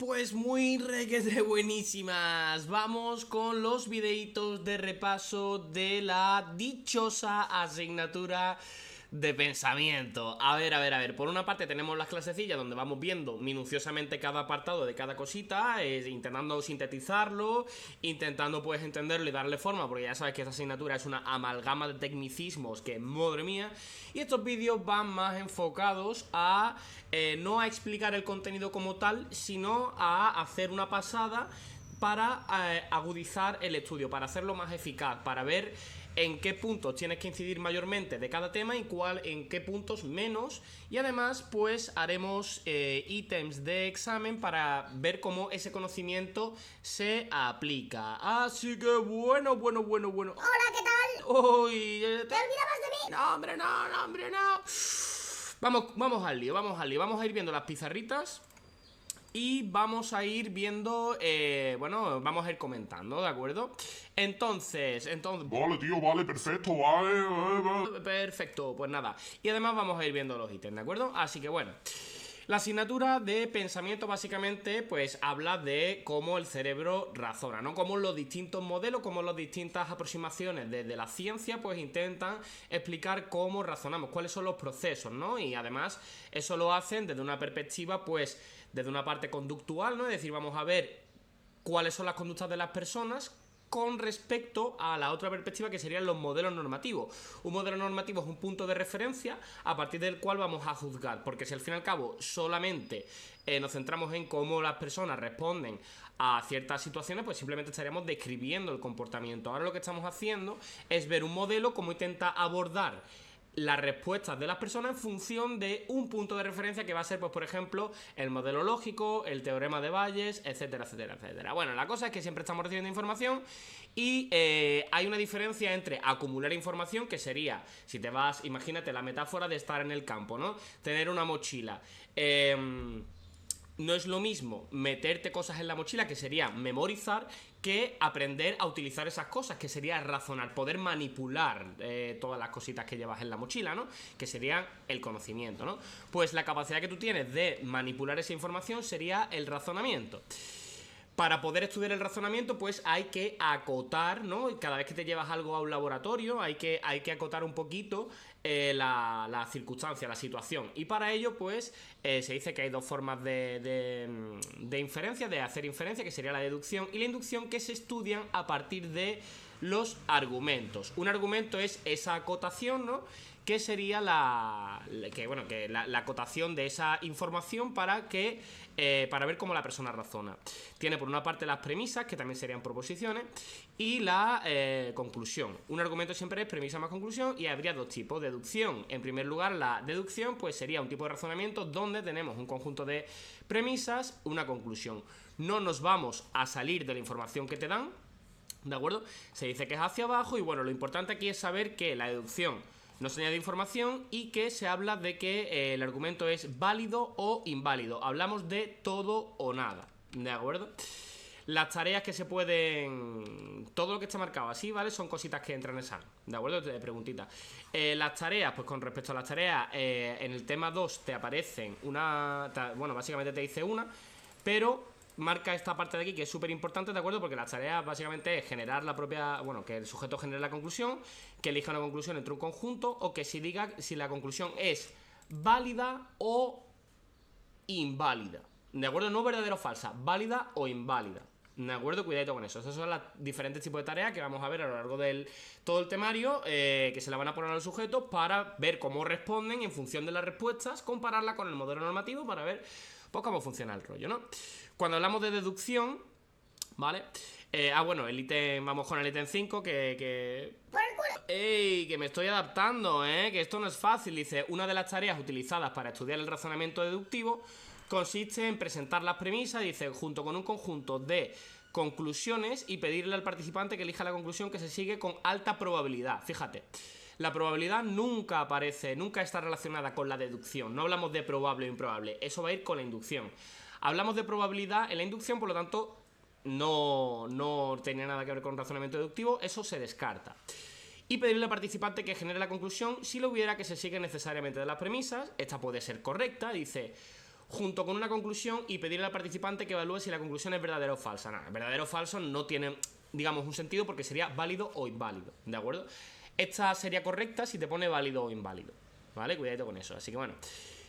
Pues muy requete buenísimas. Vamos con los videitos de repaso de la dichosa asignatura de pensamiento. A ver. Por una parte tenemos las clasecillas donde vamos viendo minuciosamente cada apartado de cada cosita, intentando sintetizarlo, intentando pues entenderlo y darle forma, porque ya sabes que esta asignatura es una amalgama de tecnicismos que, madre mía. Y estos vídeos van más enfocados a no a explicar el contenido como tal, sino a hacer una pasada para agudizar el estudio, para hacerlo más eficaz, para ver en qué puntos tienes que incidir mayormente de cada tema y en qué puntos menos. Y además pues haremos ítems de examen para ver cómo ese conocimiento se aplica. Así que bueno. Hola, ¿qué tal? Uy, ¿Te olvidabas de mí? No, hombre, no. Vamos al lío. Vamos a ir viendo las pizarritas y vamos a ir viendo, vamos a ir comentando, ¿de acuerdo? Entonces... Vale, tío, vale, perfecto, vale. Perfecto, pues nada. Y además vamos a ir viendo los ítems, ¿de acuerdo? Así que bueno... La asignatura de pensamiento básicamente pues habla de cómo el cerebro razona, ¿no? Cómo los distintos modelos, cómo las distintas aproximaciones desde la ciencia pues intentan explicar cómo razonamos, cuáles son los procesos, ¿no? Y además eso lo hacen desde una perspectiva pues desde una parte conductual, ¿no? Es decir, vamos a ver cuáles son las conductas de las personas con respecto a la otra perspectiva que serían los modelos normativos. Un modelo normativo es un punto de referencia a partir del cual vamos a juzgar, porque si al fin y al cabo solamente nos centramos en cómo las personas responden a ciertas situaciones, pues simplemente estaríamos describiendo el comportamiento. Ahora lo que estamos haciendo es ver un modelo cómo intenta abordar las respuestas de las personas en función de un punto de referencia que va a ser, pues por ejemplo, el modelo lógico, el teorema de Bayes, etcétera. Bueno, la cosa es que siempre estamos recibiendo información y hay una diferencia entre acumular información, que sería, si te vas, imagínate la metáfora de estar en el campo, ¿no? Tener una mochila. No es lo mismo meterte cosas en la mochila, que sería memorizar, que aprender a utilizar esas cosas, que sería razonar, poder manipular todas las cositas que llevas en la mochila, ¿no? Que sería el conocimiento, ¿no? Pues la capacidad que tú tienes de manipular esa información sería el razonamiento. Para poder estudiar el razonamiento, pues hay que acotar, ¿no? Cada vez que te llevas algo a un laboratorio, hay que acotar un poquito la circunstancia, la situación. Y para ello, pues, se dice que hay dos formas de inferencia, de hacer inferencia, que sería la deducción y la inducción, que se estudian a partir de los argumentos. Un argumento es esa acotación, ¿no? Que sería la acotación de esa información para ver cómo la persona razona. Tiene por una parte las premisas, que también serían proposiciones, y la conclusión. Un argumento siempre es premisa más conclusión, y habría dos tipos. Deducción. En primer lugar, la deducción pues sería un tipo de razonamiento donde tenemos un conjunto de premisas, una conclusión. No nos vamos a salir de la información que te dan, ¿de acuerdo? Se dice que es hacia abajo, y bueno, lo importante aquí es saber que la deducción nos añade información y que se habla de que el argumento es válido o inválido. Hablamos de todo o nada, ¿de acuerdo? Las tareas que se pueden... Todo lo que está marcado así, ¿vale? Son cositas que entran en examen, ¿de acuerdo? De preguntitas. Las tareas, pues con respecto a las tareas, en el tema 2 te aparecen básicamente te dice una, pero marca esta parte de aquí que es súper importante, ¿de acuerdo? Porque las tareas básicamente es generar la propia... que el sujeto genere la conclusión, que elija una conclusión entre un conjunto, o que diga si la conclusión es válida o inválida, ¿de acuerdo? No verdadera o falsa, válida o inválida, ¿de acuerdo? Cuidadito con eso. Esos son los diferentes tipos de tareas que vamos a ver a lo largo del todo el temario, que se la van a poner a los sujetos para ver cómo responden en función de las respuestas, compararla con el modelo normativo para ver pues cómo funciona el rollo, ¿no? Cuando hablamos de deducción, ¿vale? El ítem, vamos con el ítem 5, que... ¡Por el culo! ¡Ey! Que me estoy adaptando, que esto no es fácil. Dice, una de las tareas utilizadas para estudiar el razonamiento deductivo consiste en presentar las premisas, dice, junto con un conjunto de conclusiones, y pedirle al participante que elija la conclusión que se sigue con alta probabilidad. Fíjate, la probabilidad nunca está relacionada con la deducción. No hablamos de probable o improbable, eso va a ir con la inducción. Hablamos de probabilidad en la inducción, por lo tanto no tenía nada que ver con razonamiento deductivo, eso se descarta. Y pedirle al participante que genere la conclusión si lo hubiera, que se sigue necesariamente de las premisas. Esta puede ser correcta, dice: junto con una conclusión y pedirle al participante que evalúe si la conclusión es verdadera o falsa. Nada, verdadero o falso no tiene, digamos, un sentido porque sería válido o inválido, ¿de acuerdo? Esta sería correcta si te pone válido o inválido, ¿vale? Cuidadito con eso. Así que bueno,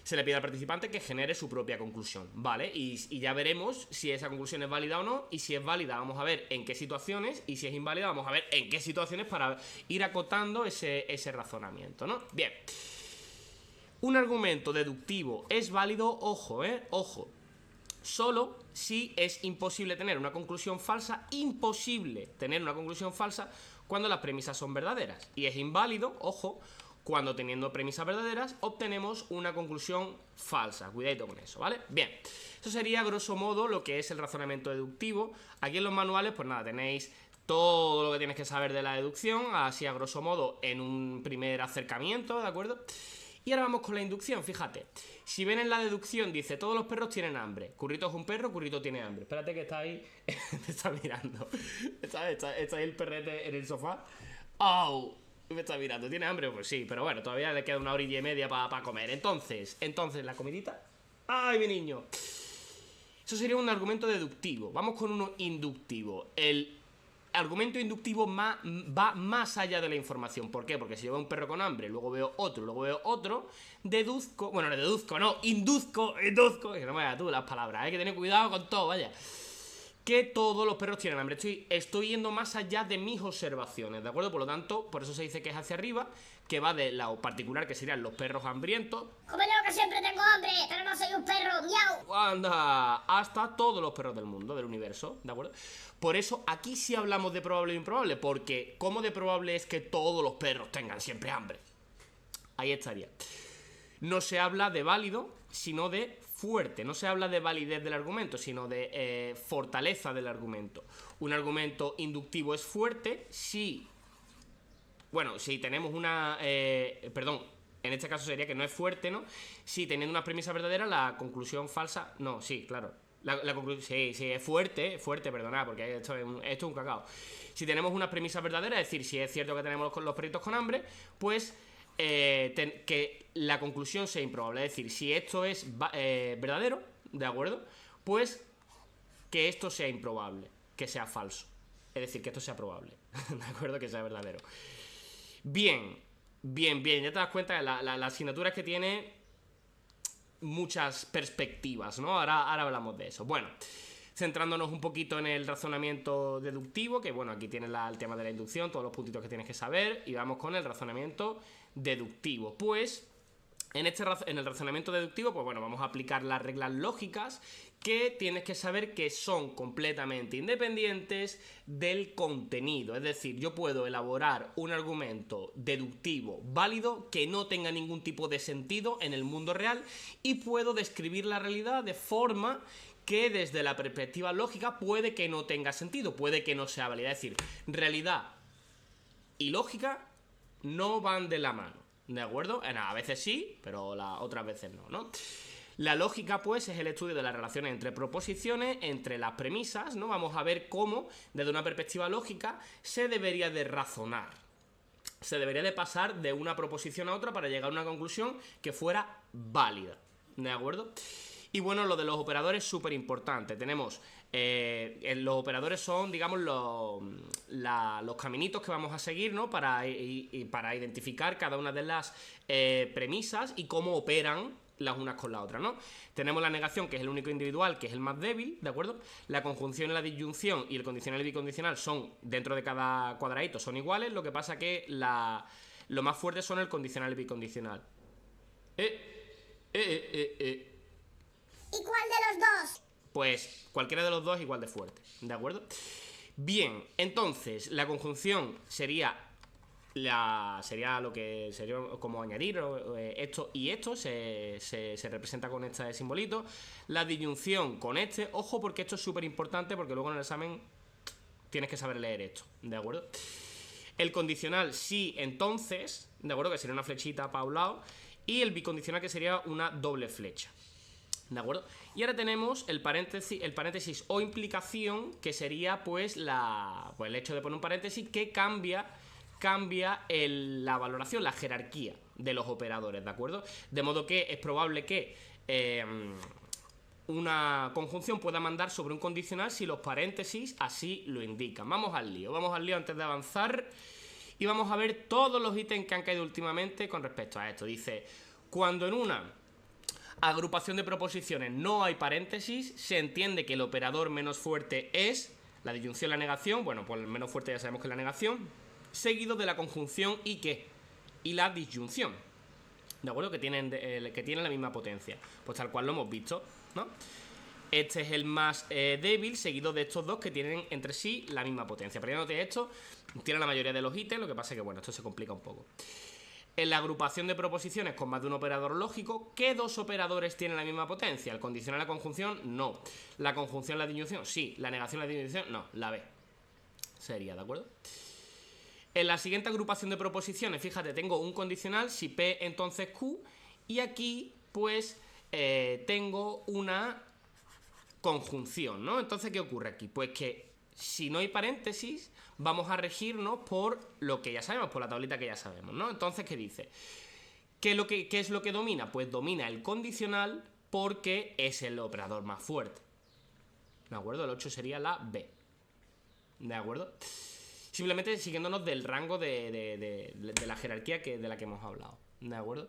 se le pide al participante que genere su propia conclusión, ¿vale? Y ya veremos si esa conclusión es válida o no. Y si es válida, vamos a ver en qué situaciones. Y si es inválida, vamos a ver en qué situaciones para ir acotando ese razonamiento, ¿no? Bien. Un argumento deductivo es válido, ojo, ojo, solo si es imposible tener una conclusión falsa, imposible tener una conclusión falsa cuando las premisas son verdaderas. Y es inválido, ojo, cuando teniendo premisas verdaderas obtenemos una conclusión falsa. Cuidadito con eso, ¿vale? Bien, eso sería grosso modo lo que es el razonamiento deductivo. Aquí en los manuales, pues nada, tenéis todo lo que tienes que saber de la deducción, así a grosso modo en un primer acercamiento, ¿de acuerdo? Y ahora vamos con la inducción, fíjate. Si ven en la deducción, dice, todos los perros tienen hambre. Currito es un perro, Currito tiene hambre. Espérate que está ahí, te está mirando. Está ahí el perrete en el sofá. ¡Oh! Me está mirando, ¿tiene hambre? Pues sí, pero bueno, todavía le queda 1 hora y media para comer. Entonces, la comidita. ¡Ay, mi niño! Eso sería un argumento deductivo. Vamos con uno inductivo. El argumento inductivo va más allá de la información. ¿Por qué? Porque si yo veo un perro con hambre, luego veo otro, deduzco, bueno, no deduzco, no, induzco, que no me hagas tú las palabras, hay que tener cuidado con todo, vaya. Que todos los perros tienen hambre. Estoy yendo más allá de mis observaciones, ¿de acuerdo? Por lo tanto, por eso se dice que es hacia arriba, que va de lado particular, que serían los perros hambrientos. Como yo que siempre tengo hambre, pero no soy un perro, miau. Anda, hasta todos los perros del mundo, del universo, ¿de acuerdo? Por eso aquí sí hablamos de probable e improbable, porque ¿cómo de probable es que todos los perros tengan siempre hambre? Ahí estaría. No se habla de válido, sino de fuerte. No se habla de validez del argumento, sino de fortaleza del argumento. Un argumento inductivo es fuerte si... Bueno, si tenemos una... perdón, en este caso sería que no es fuerte, ¿no? Si teniendo una premisa verdadera, la conclusión falsa... No, sí, claro. La conclusión... Sí, es fuerte, perdonad, porque esto es un cacao. Si tenemos una premisa verdadera, es decir, si es cierto que tenemos los perritos con hambre, pues... que la conclusión sea improbable. Es decir, si esto es verdadero, ¿de acuerdo? Pues que esto sea improbable, que sea falso. Es decir, que esto sea probable, ¿de acuerdo? Que sea verdadero. Bien, ya te das cuenta que la asignatura es que tiene muchas perspectivas, ¿no? Ahora hablamos de eso. Bueno, centrándonos un poquito en el razonamiento deductivo, que bueno, aquí tienes el tema de la inducción, todos los puntitos que tienes que saber, y vamos con el razonamiento deductivo. Pues en el razonamiento deductivo, pues bueno, vamos a aplicar las reglas lógicas que tienes que saber que son completamente independientes del contenido. Es decir, yo puedo elaborar un argumento deductivo válido que no tenga ningún tipo de sentido en el mundo real y puedo describir la realidad de forma que desde la perspectiva lógica puede que no tenga sentido, puede que no sea válida. Es decir, realidad y lógica no van de la mano, ¿de acuerdo? A veces sí, pero otras veces no, ¿no? La lógica, pues, es el estudio de las relaciones entre proposiciones, entre las premisas, ¿no? Vamos a ver cómo, desde una perspectiva lógica, se debería de razonar. Se debería de pasar de una proposición a otra para llegar a una conclusión que fuera válida, ¿de acuerdo? Y bueno, lo de los operadores es súper importante. Tenemos, los operadores son, digamos, los caminitos que vamos a seguir, ¿no? Para identificar cada una de las premisas y cómo operan las unas con las otras, ¿no? Tenemos la negación, que es el único individual, que es el más débil, ¿de acuerdo? La conjunción y la disyunción y el condicional y bicondicional son, dentro de cada cuadradito, son iguales. Lo que pasa que lo más fuerte son el condicional y bicondicional. ¿Y cuál de los dos? Pues cualquiera de los dos igual de fuerte, ¿de acuerdo? Bien, entonces, la conjunción sería lo que sería como añadir esto y esto, se representa con este simbolito. La disyunción con este, ojo, porque esto es súper importante, porque luego en el examen tienes que saber leer esto, ¿de acuerdo? El condicional sí, entonces, ¿de acuerdo? Que sería una flechita para un lado. Y el bicondicional, que sería una doble flecha, ¿de acuerdo? Y ahora tenemos el paréntesis o implicación, que sería pues el hecho de poner un paréntesis que cambia la valoración, la jerarquía de los operadores, ¿de acuerdo? De modo que es probable que una conjunción pueda mandar sobre un condicional si los paréntesis así lo indican. Vamos al lío antes de avanzar y vamos a ver todos los ítems que han caído últimamente con respecto a esto. Dice, cuando en una agrupación de proposiciones no hay paréntesis, se entiende que el operador menos fuerte es la disyunción, la negación, bueno, pues el menos fuerte ya sabemos que es la negación, seguido de la conjunción y qué, y la disyunción, ¿de acuerdo? Que tienen la misma potencia, pues tal cual lo hemos visto, ¿no? Este es el más débil, seguido de estos dos que tienen entre sí la misma potencia. Aprendiéndote esto, tiene la mayoría de los ítems, lo que pasa es que, bueno, esto se complica un poco. En la agrupación de proposiciones con más de un operador lógico, ¿qué dos operadores tienen la misma potencia? ¿El condicional y la conjunción? No. ¿La conjunción y la disyunción? Sí. ¿La negación y la disyunción? No. La B. Sería, ¿de acuerdo? En la siguiente agrupación de proposiciones, fíjate, tengo un condicional, si P entonces Q, y aquí, pues, tengo una conjunción, ¿no? Entonces, ¿qué ocurre aquí? Pues que si no hay paréntesis, vamos a regirnos por lo que ya sabemos, por la tablita que ya sabemos, ¿no? Entonces, ¿qué dice? ¿Qué es lo que domina? Pues domina el condicional porque es el operador más fuerte. ¿De acuerdo? El 8 sería la B. ¿De acuerdo? Simplemente siguiéndonos del rango de la jerarquía de la que hemos hablado. ¿De acuerdo?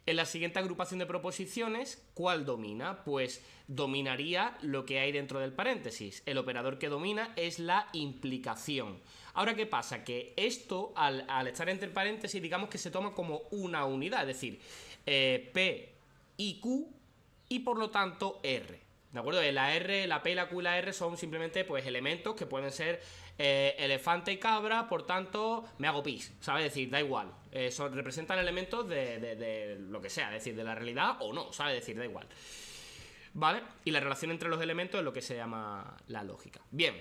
En la siguiente agrupación de proposiciones, ¿cuál domina? Pues dominaría lo que hay dentro del paréntesis. El operador que domina es la implicación. Ahora, ¿qué pasa? Que esto, al estar entre paréntesis, digamos que se toma como una unidad, es decir, P y Q y por lo tanto R. ¿De acuerdo? La R, la P, la Q y la R son simplemente pues elementos que pueden ser elefante y cabra, por tanto me hago pis, ¿sabes? Es decir, da igual, representan elementos de lo que sea, es decir, de la realidad o no, ¿sabes? Es decir, da igual, ¿vale? Y la relación entre los elementos es lo que se llama la lógica. Bien,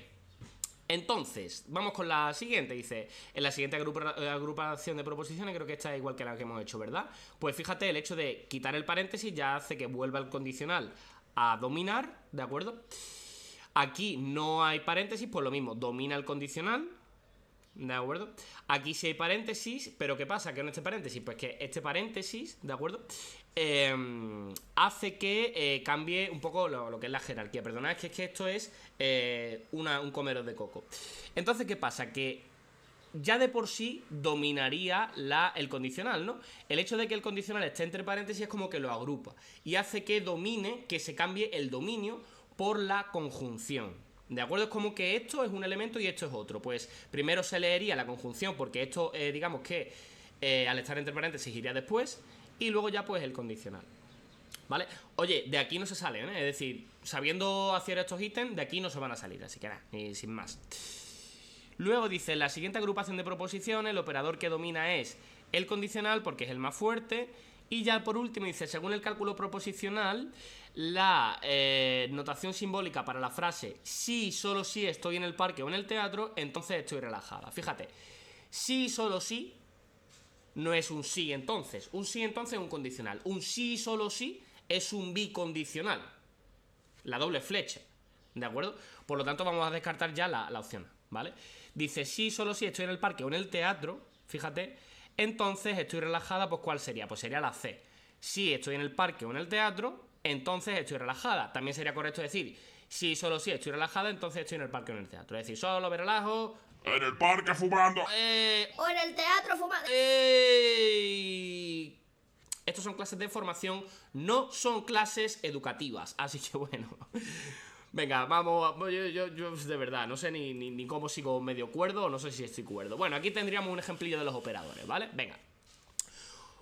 entonces, vamos con la siguiente, dice, en la siguiente agrupación de proposiciones, creo que esta es igual que la que hemos hecho, ¿verdad? Pues fíjate, el hecho de quitar el paréntesis ya hace que vuelva el condicional a dominar, ¿de acuerdo? Aquí no hay paréntesis, pues lo mismo, domina el condicional, ¿de acuerdo? Aquí sí hay paréntesis, pero ¿qué pasa? ¿Qué no este paréntesis? Pues que este paréntesis, ¿de acuerdo? Hace que cambie un poco lo que es la jerarquía. Perdonad, es que esto es un comero de coco. Entonces, ¿qué pasa? Que ya de por sí dominaría el condicional, ¿no? El hecho de que el condicional esté entre paréntesis es como que lo agrupa y hace que domine, que se cambie el dominio por la conjunción. ¿De acuerdo? Es como que esto es un elemento y esto es otro. Pues primero se leería la conjunción porque esto, digamos que al estar entre paréntesis iría después y luego ya pues el condicional. ¿Vale? Oye, de aquí no se salen, ¿eh? Es decir, sabiendo hacer estos ítems, de aquí no se van a salir, así que nada, y sin más. Luego dice, en la siguiente agrupación de proposiciones, el operador que domina es el condicional porque es el más fuerte. Y ya por último dice, según el cálculo proposicional, la notación simbólica para la frase sí y solo si estoy en el parque o en el teatro, entonces estoy relajada. Fíjate, sí y solo sí no es un sí entonces. Un sí entonces es un condicional. Un sí y solo sí es un bicondicional. La doble flecha, ¿de acuerdo? Por lo tanto vamos a descartar ya la opción, ¿vale? Dice, sí y solo si estoy en el parque o en el teatro, fíjate, entonces estoy relajada, pues ¿cuál sería? Pues sería la C. Si estoy en el parque o en el teatro, entonces estoy relajada. También sería correcto decir, si solo si estoy relajada, entonces estoy en el parque o en el teatro. Es decir, solo me relajo. En el parque fumando. O en el teatro fumando. Estos son clases de formación, no son clases educativas. Así que bueno. Venga, vamos, yo de verdad, no sé ni cómo sigo medio cuerdo o no sé si estoy cuerdo. Bueno, aquí tendríamos un ejemplillo de los operadores, ¿vale? Venga.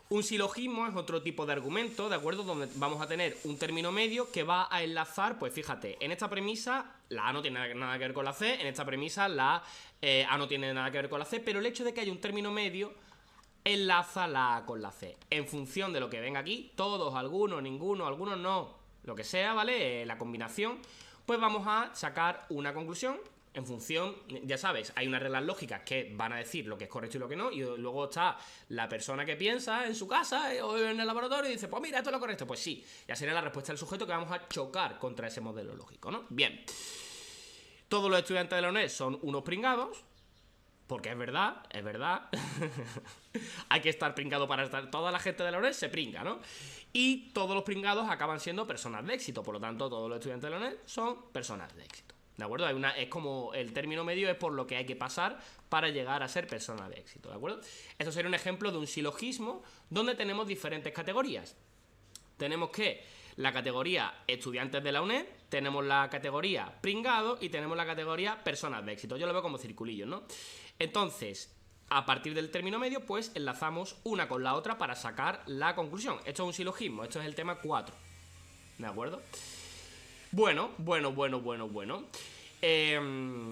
Un silogismo es otro tipo de argumento, ¿de acuerdo? Donde vamos a tener un término medio que va a enlazar, pues fíjate, en esta premisa la A no tiene nada que ver con la C, en esta premisa la A no tiene nada que ver con la C, pero el hecho de que haya un término medio enlaza la A con la C. En función de lo que venga aquí, todos, algunos, ninguno, algunos no, lo que sea, ¿vale? La combinación, pues vamos a sacar una conclusión. En función, ya sabes, hay unas reglas lógicas que van a decir lo que es correcto y lo que no, y luego está la persona que piensa en su casa o en el laboratorio y dice, pues mira, esto es lo correcto. Pues sí, ya sería la respuesta del sujeto que vamos a chocar contra ese modelo lógico, ¿no? Bien. Todos los estudiantes de la UNED son unos pringados, Porque es verdad, es verdad. Hay que estar pringado para estar. Toda la gente de la UNED se pringa, ¿no? Y todos los pringados acaban siendo personas de éxito. Por lo tanto, todos los estudiantes de la UNED son personas de éxito. ¿De acuerdo? Es como el término medio es por lo que hay que pasar para llegar a ser persona de éxito. ¿De acuerdo? Esto sería un ejemplo de un silogismo donde tenemos diferentes categorías. Tenemos que la categoría estudiantes de la UNED, tenemos la categoría pringado y tenemos la categoría personas de éxito. Yo lo veo como circulillos, ¿no? Entonces, a partir del término medio, pues enlazamos una con la otra para sacar la conclusión. Esto es un silogismo, esto es el tema 4. ¿De acuerdo? Bueno.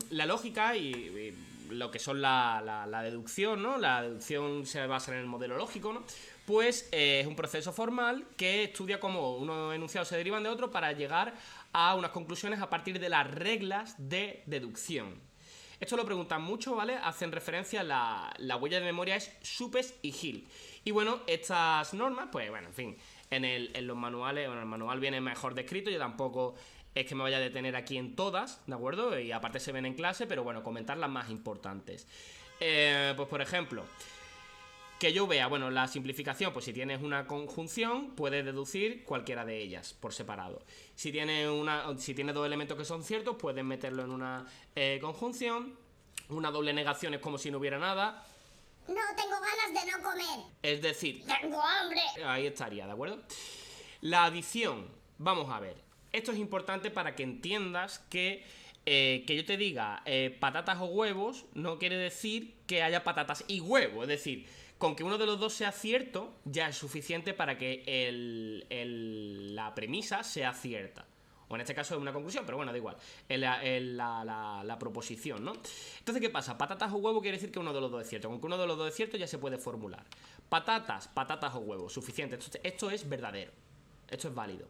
La lógica y lo que son la deducción, ¿no? La deducción se basa en el modelo lógico, ¿no? Pues es un proceso formal que estudia cómo unos enunciados se derivan de otros para llegar a unas conclusiones a partir de las reglas de deducción. Esto lo preguntan mucho, ¿vale? Hacen referencia a la huella de memoria es Supes y Hill. Y bueno, estas normas, pues bueno, en fin, en los manuales, bueno, el manual viene mejor descrito, yo tampoco es que me vaya a detener aquí en todas, ¿de acuerdo? Y aparte se ven en clase, pero bueno, comentar las más importantes. Pues por ejemplo, que yo vea, bueno, la simplificación, pues si tienes una conjunción, puedes deducir cualquiera de ellas por separado. Si tienes dos elementos que son ciertos, puedes meterlo en una conjunción. Una doble negación es como si no hubiera nada. No tengo ganas de no comer. Es decir, Tengo hambre. ahí estaría, ¿de acuerdo? La adición, vamos a ver. Esto es importante para que entiendas que yo te diga patatas o huevos no quiere decir que haya patatas y huevos. Es decir, con que uno de los dos sea cierto ya es suficiente para que la premisa sea cierta. O en este caso es una conclusión, pero bueno, da igual. La proposición, ¿no? Entonces, ¿qué pasa? Patatas o huevo quiere decir que uno de los dos es cierto. Con que uno de los dos es cierto ya se puede formular. Patatas o huevos, suficiente. Esto es verdadero. Esto es válido.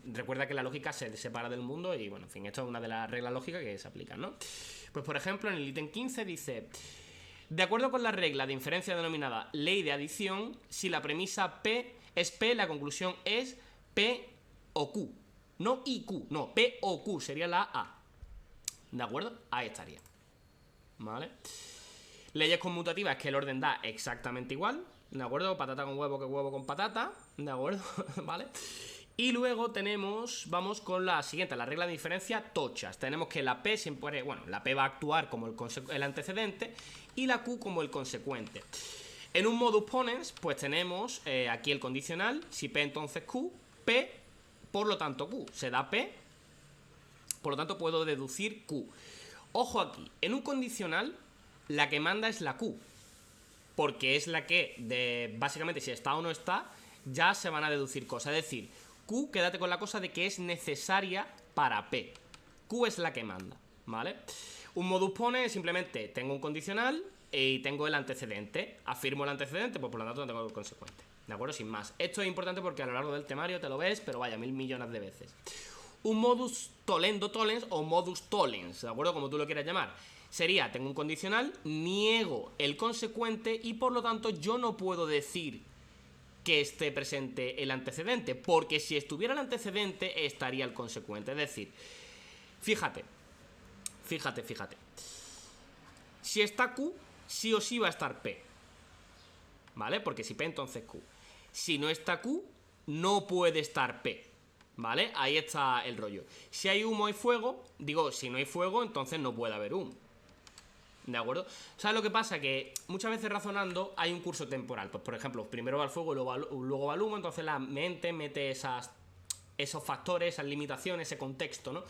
Recuerda que la lógica se separa del mundo y, bueno, en fin, esto es una de las reglas lógicas que se aplican, ¿no? Pues, por ejemplo, en el ítem 15 dice: de acuerdo con la regla de inferencia denominada ley de adición, si la premisa P es P, la conclusión es P o Q. No IQ, no, P o Q, sería la A. ¿De acuerdo? Ahí estaría. ¿Vale? Leyes conmutativas, que el orden da exactamente igual. ¿De acuerdo? Patata con huevo que huevo con patata. ¿De acuerdo? ¿Vale? Y luego vamos con la siguiente, la regla de diferencia tochas. Tenemos que la P siempre, bueno, la P va a actuar como el antecedente y la Q como el consecuente. En un modus ponens, pues tenemos aquí el condicional, si P entonces Q, P, por lo tanto Q. Se da P, por lo tanto puedo deducir Q. Ojo aquí, en un condicional la que manda es la Q, porque es la que, básicamente si está o no está, ya se van a deducir cosas. Es decir, Q, quédate con la cosa de que es necesaria para P. Q es la que manda, ¿vale? Un modus ponens es simplemente tengo un condicional y tengo el antecedente. Afirmo el antecedente, pues por lo tanto no tengo el consecuente. ¿De acuerdo? Sin más. Esto es importante porque a lo largo del temario te lo ves, pero vaya, 1000 millones de veces. Un modus tollendo tollens o modus tollens, ¿de acuerdo? Como tú lo quieras llamar. Sería, tengo un condicional, niego el consecuente y por lo tanto yo no puedo decir que esté presente el antecedente, porque si estuviera el antecedente estaría el consecuente. Es decir, fíjate. Si está Q, sí o sí va a estar P, ¿vale? Porque si P, entonces Q. Si no está Q, no puede estar P, ¿vale? Ahí está el rollo. Si hay humo hay fuego, si no hay fuego, entonces no puede haber humo. ¿De acuerdo? ¿Sabes lo que pasa? Que muchas veces razonando hay un curso temporal. Pues por ejemplo, primero va el fuego y luego va el humo. Entonces la mente mete esos factores, esas limitaciones, ese contexto, ¿no?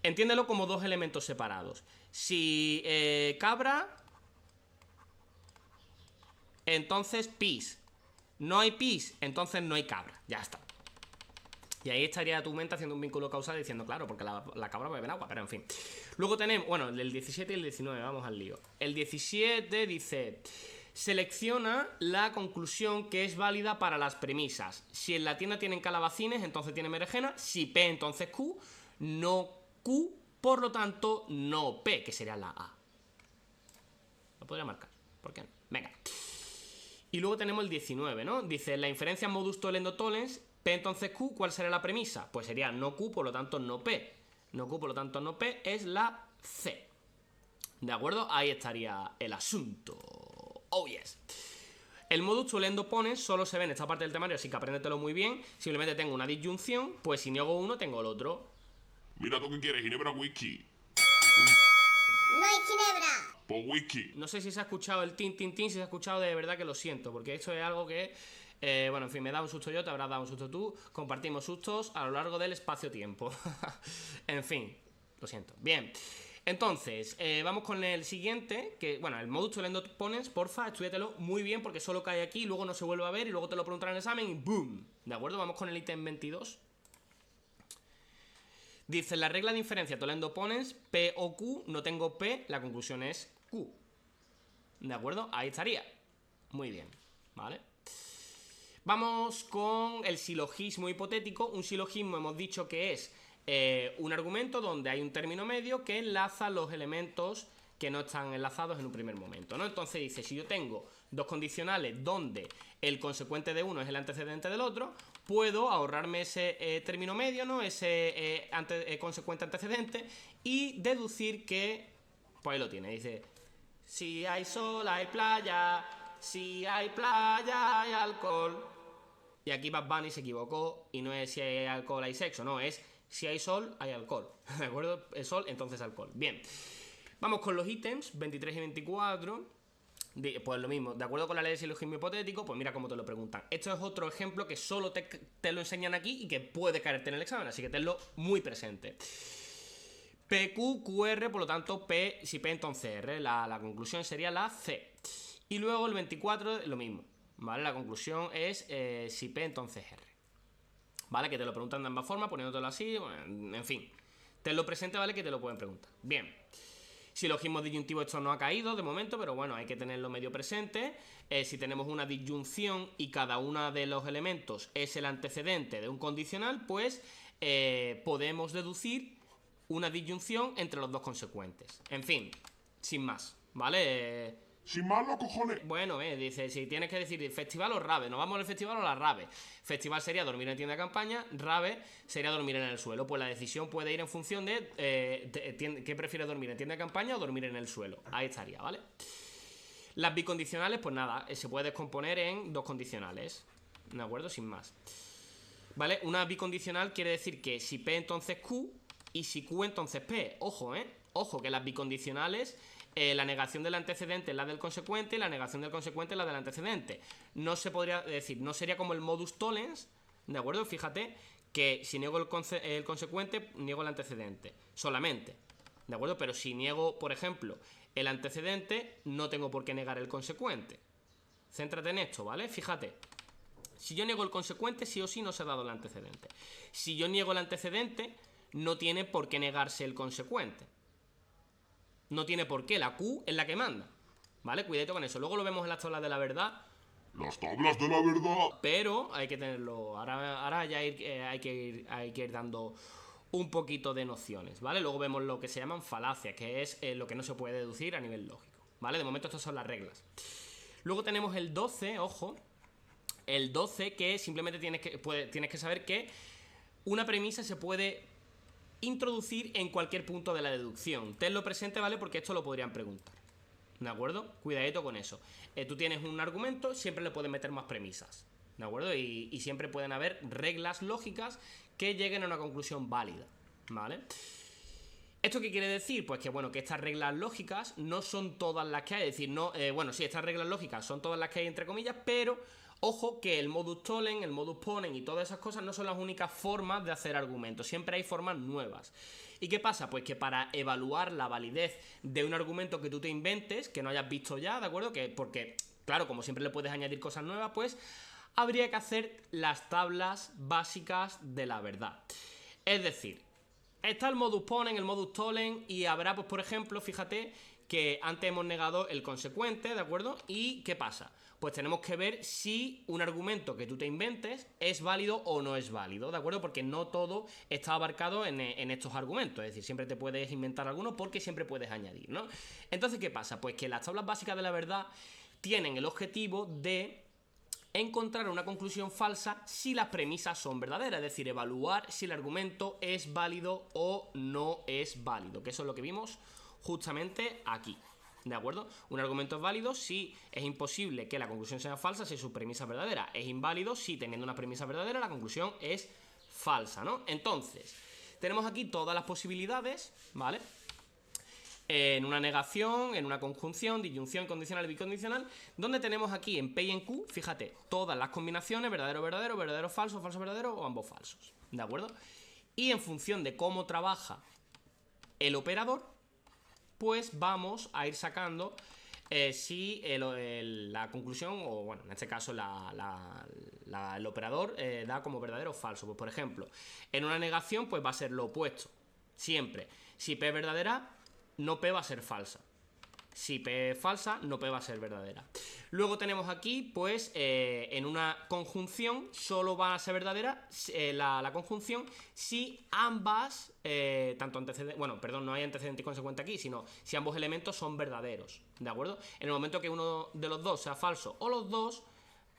Entiéndelo como dos elementos separados. Si cabra, entonces pis. No hay pis, entonces no hay cabra. Ya está. Y ahí estaría tu mente haciendo un vínculo causal diciendo, claro, porque la cabra bebe agua, pero en fin. Luego tenemos, bueno, el 17 y el 19, vamos al lío. El 17 dice: selecciona la conclusión que es válida para las premisas. Si en la tienda tienen calabacines, entonces tiene berenjena. Si P, entonces Q. No Q, por lo tanto, no P, que sería la A. Lo podría marcar, ¿por qué no? Venga. Y luego tenemos el 19, ¿no? Dice, la inferencia modus tollendo tollens, P entonces Q, ¿cuál será la premisa? Pues sería no Q, por lo tanto no P. No Q, por lo tanto no P, es la C. ¿De acuerdo? Ahí estaría el asunto. Oh, yes. El modus tollendo opponens solo se ve en esta parte del temario, así que apréndetelo muy bien. Simplemente tengo una disyunción, pues si niego uno, tengo el otro. Mira, ¿tú qué quieres? Ginebra whisky. No hay ginebra. Pues whisky. No sé si se ha escuchado el tin, tin, tin. Si se ha escuchado, de verdad que lo siento, porque esto es algo que, bueno, en fin, me da un susto yo, te habrás dado un susto tú. Compartimos sustos a lo largo del espacio-tiempo. En fin, lo siento. Bien, entonces, vamos con el siguiente, que, bueno, el modus tollendo opponens, porfa, estudiatelo muy bien, porque solo cae aquí, luego no se vuelve a ver, y luego te lo preguntan en el examen y ¡boom! ¿De acuerdo? Vamos con el ítem 22. Dice, la regla de inferencia tollendo opponens, P o Q, no tengo P, la conclusión es Q. ¿De acuerdo? Ahí estaría. Muy bien, ¿vale? Vamos con el silogismo hipotético. Un silogismo hemos dicho que es un argumento donde hay un término medio que enlaza los elementos que no están enlazados en un primer momento, ¿no? Entonces dice, si yo tengo dos condicionales donde el consecuente de uno es el antecedente del otro, puedo ahorrarme ese término medio, ¿no? Ese consecuente antecedente y deducir que, pues ahí lo tiene, dice, si hay sol hay playa, si hay playa hay alcohol. Y aquí Bad Bunny se equivocó y no es si hay alcohol hay sexo, no, es si hay sol hay alcohol, ¿de acuerdo? El sol, entonces alcohol. Bien, vamos con los ítems 23 y 24. Pues lo mismo, de acuerdo con la ley de silogismo hipotético, pues mira cómo te lo preguntan. Esto es otro ejemplo que solo te lo enseñan aquí y que puede caerte en el examen, así que tenlo muy presente. PQ, QR, por lo tanto, P, si P entonces R, la conclusión sería la C. Y luego el 24, lo mismo, ¿vale? La conclusión es si P entonces R. ¿Vale? Que te lo preguntan de ambas formas, poniéndotelo así, bueno, en fin. Tenlo presente, ¿vale? Que te lo pueden preguntar. Bien. Silogismo disyuntivo, esto no ha caído de momento, pero bueno, hay que tenerlo medio presente. Si tenemos una disyunción y cada uno de los elementos es el antecedente de un condicional, pues podemos deducir una disyunción entre los dos consecuentes. En fin, sin más, ¿vale? Sin más, los cojones. Bueno, dice, si tienes que decir festival o rave, ¿nos vamos al festival o la rave? Festival sería dormir en tienda de campaña, rave sería dormir en el suelo. Pues la decisión puede ir en función de ¿qué prefieres, dormir en tienda de campaña o dormir en el suelo? Ahí estaría, ¿vale? Las bicondicionales, pues nada, se puede descomponer en dos condicionales, ¿de acuerdo? Sin más, ¿vale? Una bicondicional quiere decir que si P entonces Q y si Q entonces P. Ojo, ojo, que las bicondicionales, la negación del antecedente es la del consecuente y la negación del consecuente es la del antecedente. No se podría decir, no sería como el modus tollens, ¿de acuerdo? Fíjate que si niego el consecuente, niego el antecedente solamente, ¿de acuerdo? Pero si niego, por ejemplo, el antecedente, no tengo por qué negar el consecuente. Céntrate en esto, ¿vale? Fíjate. Si yo niego el consecuente, sí o sí no se ha dado el antecedente. Si yo niego el antecedente, no tiene por qué negarse el consecuente. No tiene por qué, la Q es la que manda, ¿vale? Cuidado con eso, luego lo vemos en las tablas de la verdad. Las tablas de la verdad. Pero hay que tenerlo, ahora ya hay que ir dando un poquito de nociones, ¿vale? Luego vemos lo que se llaman falacias, que es lo que no se puede deducir a nivel lógico, ¿vale? De momento estas son las reglas. Luego tenemos el 12, ojo, el 12 que simplemente tienes que saber que una premisa se puede introducir en cualquier punto de la deducción. Tenlo presente, ¿vale? Porque esto lo podrían preguntar, ¿de acuerdo? Cuidadito con eso. Tú tienes un argumento, siempre le puedes meter más premisas, ¿de acuerdo? Y siempre pueden haber reglas lógicas que lleguen a una conclusión válida, ¿vale? ¿Esto qué quiere decir? Pues que, bueno, que estas reglas lógicas no son todas las que hay. Es decir, no, bueno, sí, estas reglas lógicas son todas las que hay, entre comillas, pero ojo que el modus tollens, el modus ponens y todas esas cosas no son las únicas formas de hacer argumentos. Siempre hay formas nuevas. ¿Y qué pasa? Pues que para evaluar la validez de un argumento que tú te inventes, que no hayas visto ya, ¿de acuerdo? Porque, claro, como siempre le puedes añadir cosas nuevas, pues habría que hacer las tablas básicas de la verdad. Es decir, está el modus ponens, el modus tollens, y habrá, pues por ejemplo, fíjate que antes hemos negado el consecuente, ¿de acuerdo? ¿Y qué pasa? Pues tenemos que ver si un argumento que tú te inventes es válido o no es válido, ¿de acuerdo? Porque no todo está abarcado en estos argumentos, es decir, siempre te puedes inventar alguno porque siempre puedes añadir, ¿no? Entonces, ¿qué pasa? Pues que las tablas básicas de la verdad tienen el objetivo de encontrar una conclusión falsa si las premisas son verdaderas, es decir, evaluar si el argumento es válido o no es válido, que eso es lo que vimos justamente aquí. ¿De acuerdo? Un argumento es válido si es imposible que la conclusión sea falsa si su premisa es verdadera. Es inválido si teniendo una premisa verdadera la conclusión es falsa, ¿no? Entonces, tenemos aquí todas las posibilidades, ¿vale? En una negación, en una conjunción, disyunción, condicional y bicondicional, donde tenemos aquí en P y en Q, fíjate, todas las combinaciones, verdadero, verdadero, verdadero, falso, falso, verdadero o ambos falsos, ¿de acuerdo? Y en función de cómo trabaja el operador, pues vamos a ir sacando si la conclusión, o bueno, en este caso el operador da como verdadero o falso. Pues por ejemplo, en una negación pues va a ser lo opuesto, siempre. Si P es verdadera, no P va a ser falsa. Si P es falsa, no P va a ser verdadera. Luego tenemos aquí, pues, en una conjunción solo va a ser verdadera la conjunción si ambas, tanto antecedentes, bueno, perdón, no hay antecedente y consecuente aquí, sino si ambos elementos son verdaderos, ¿de acuerdo? En el momento que uno de los dos sea falso o los dos,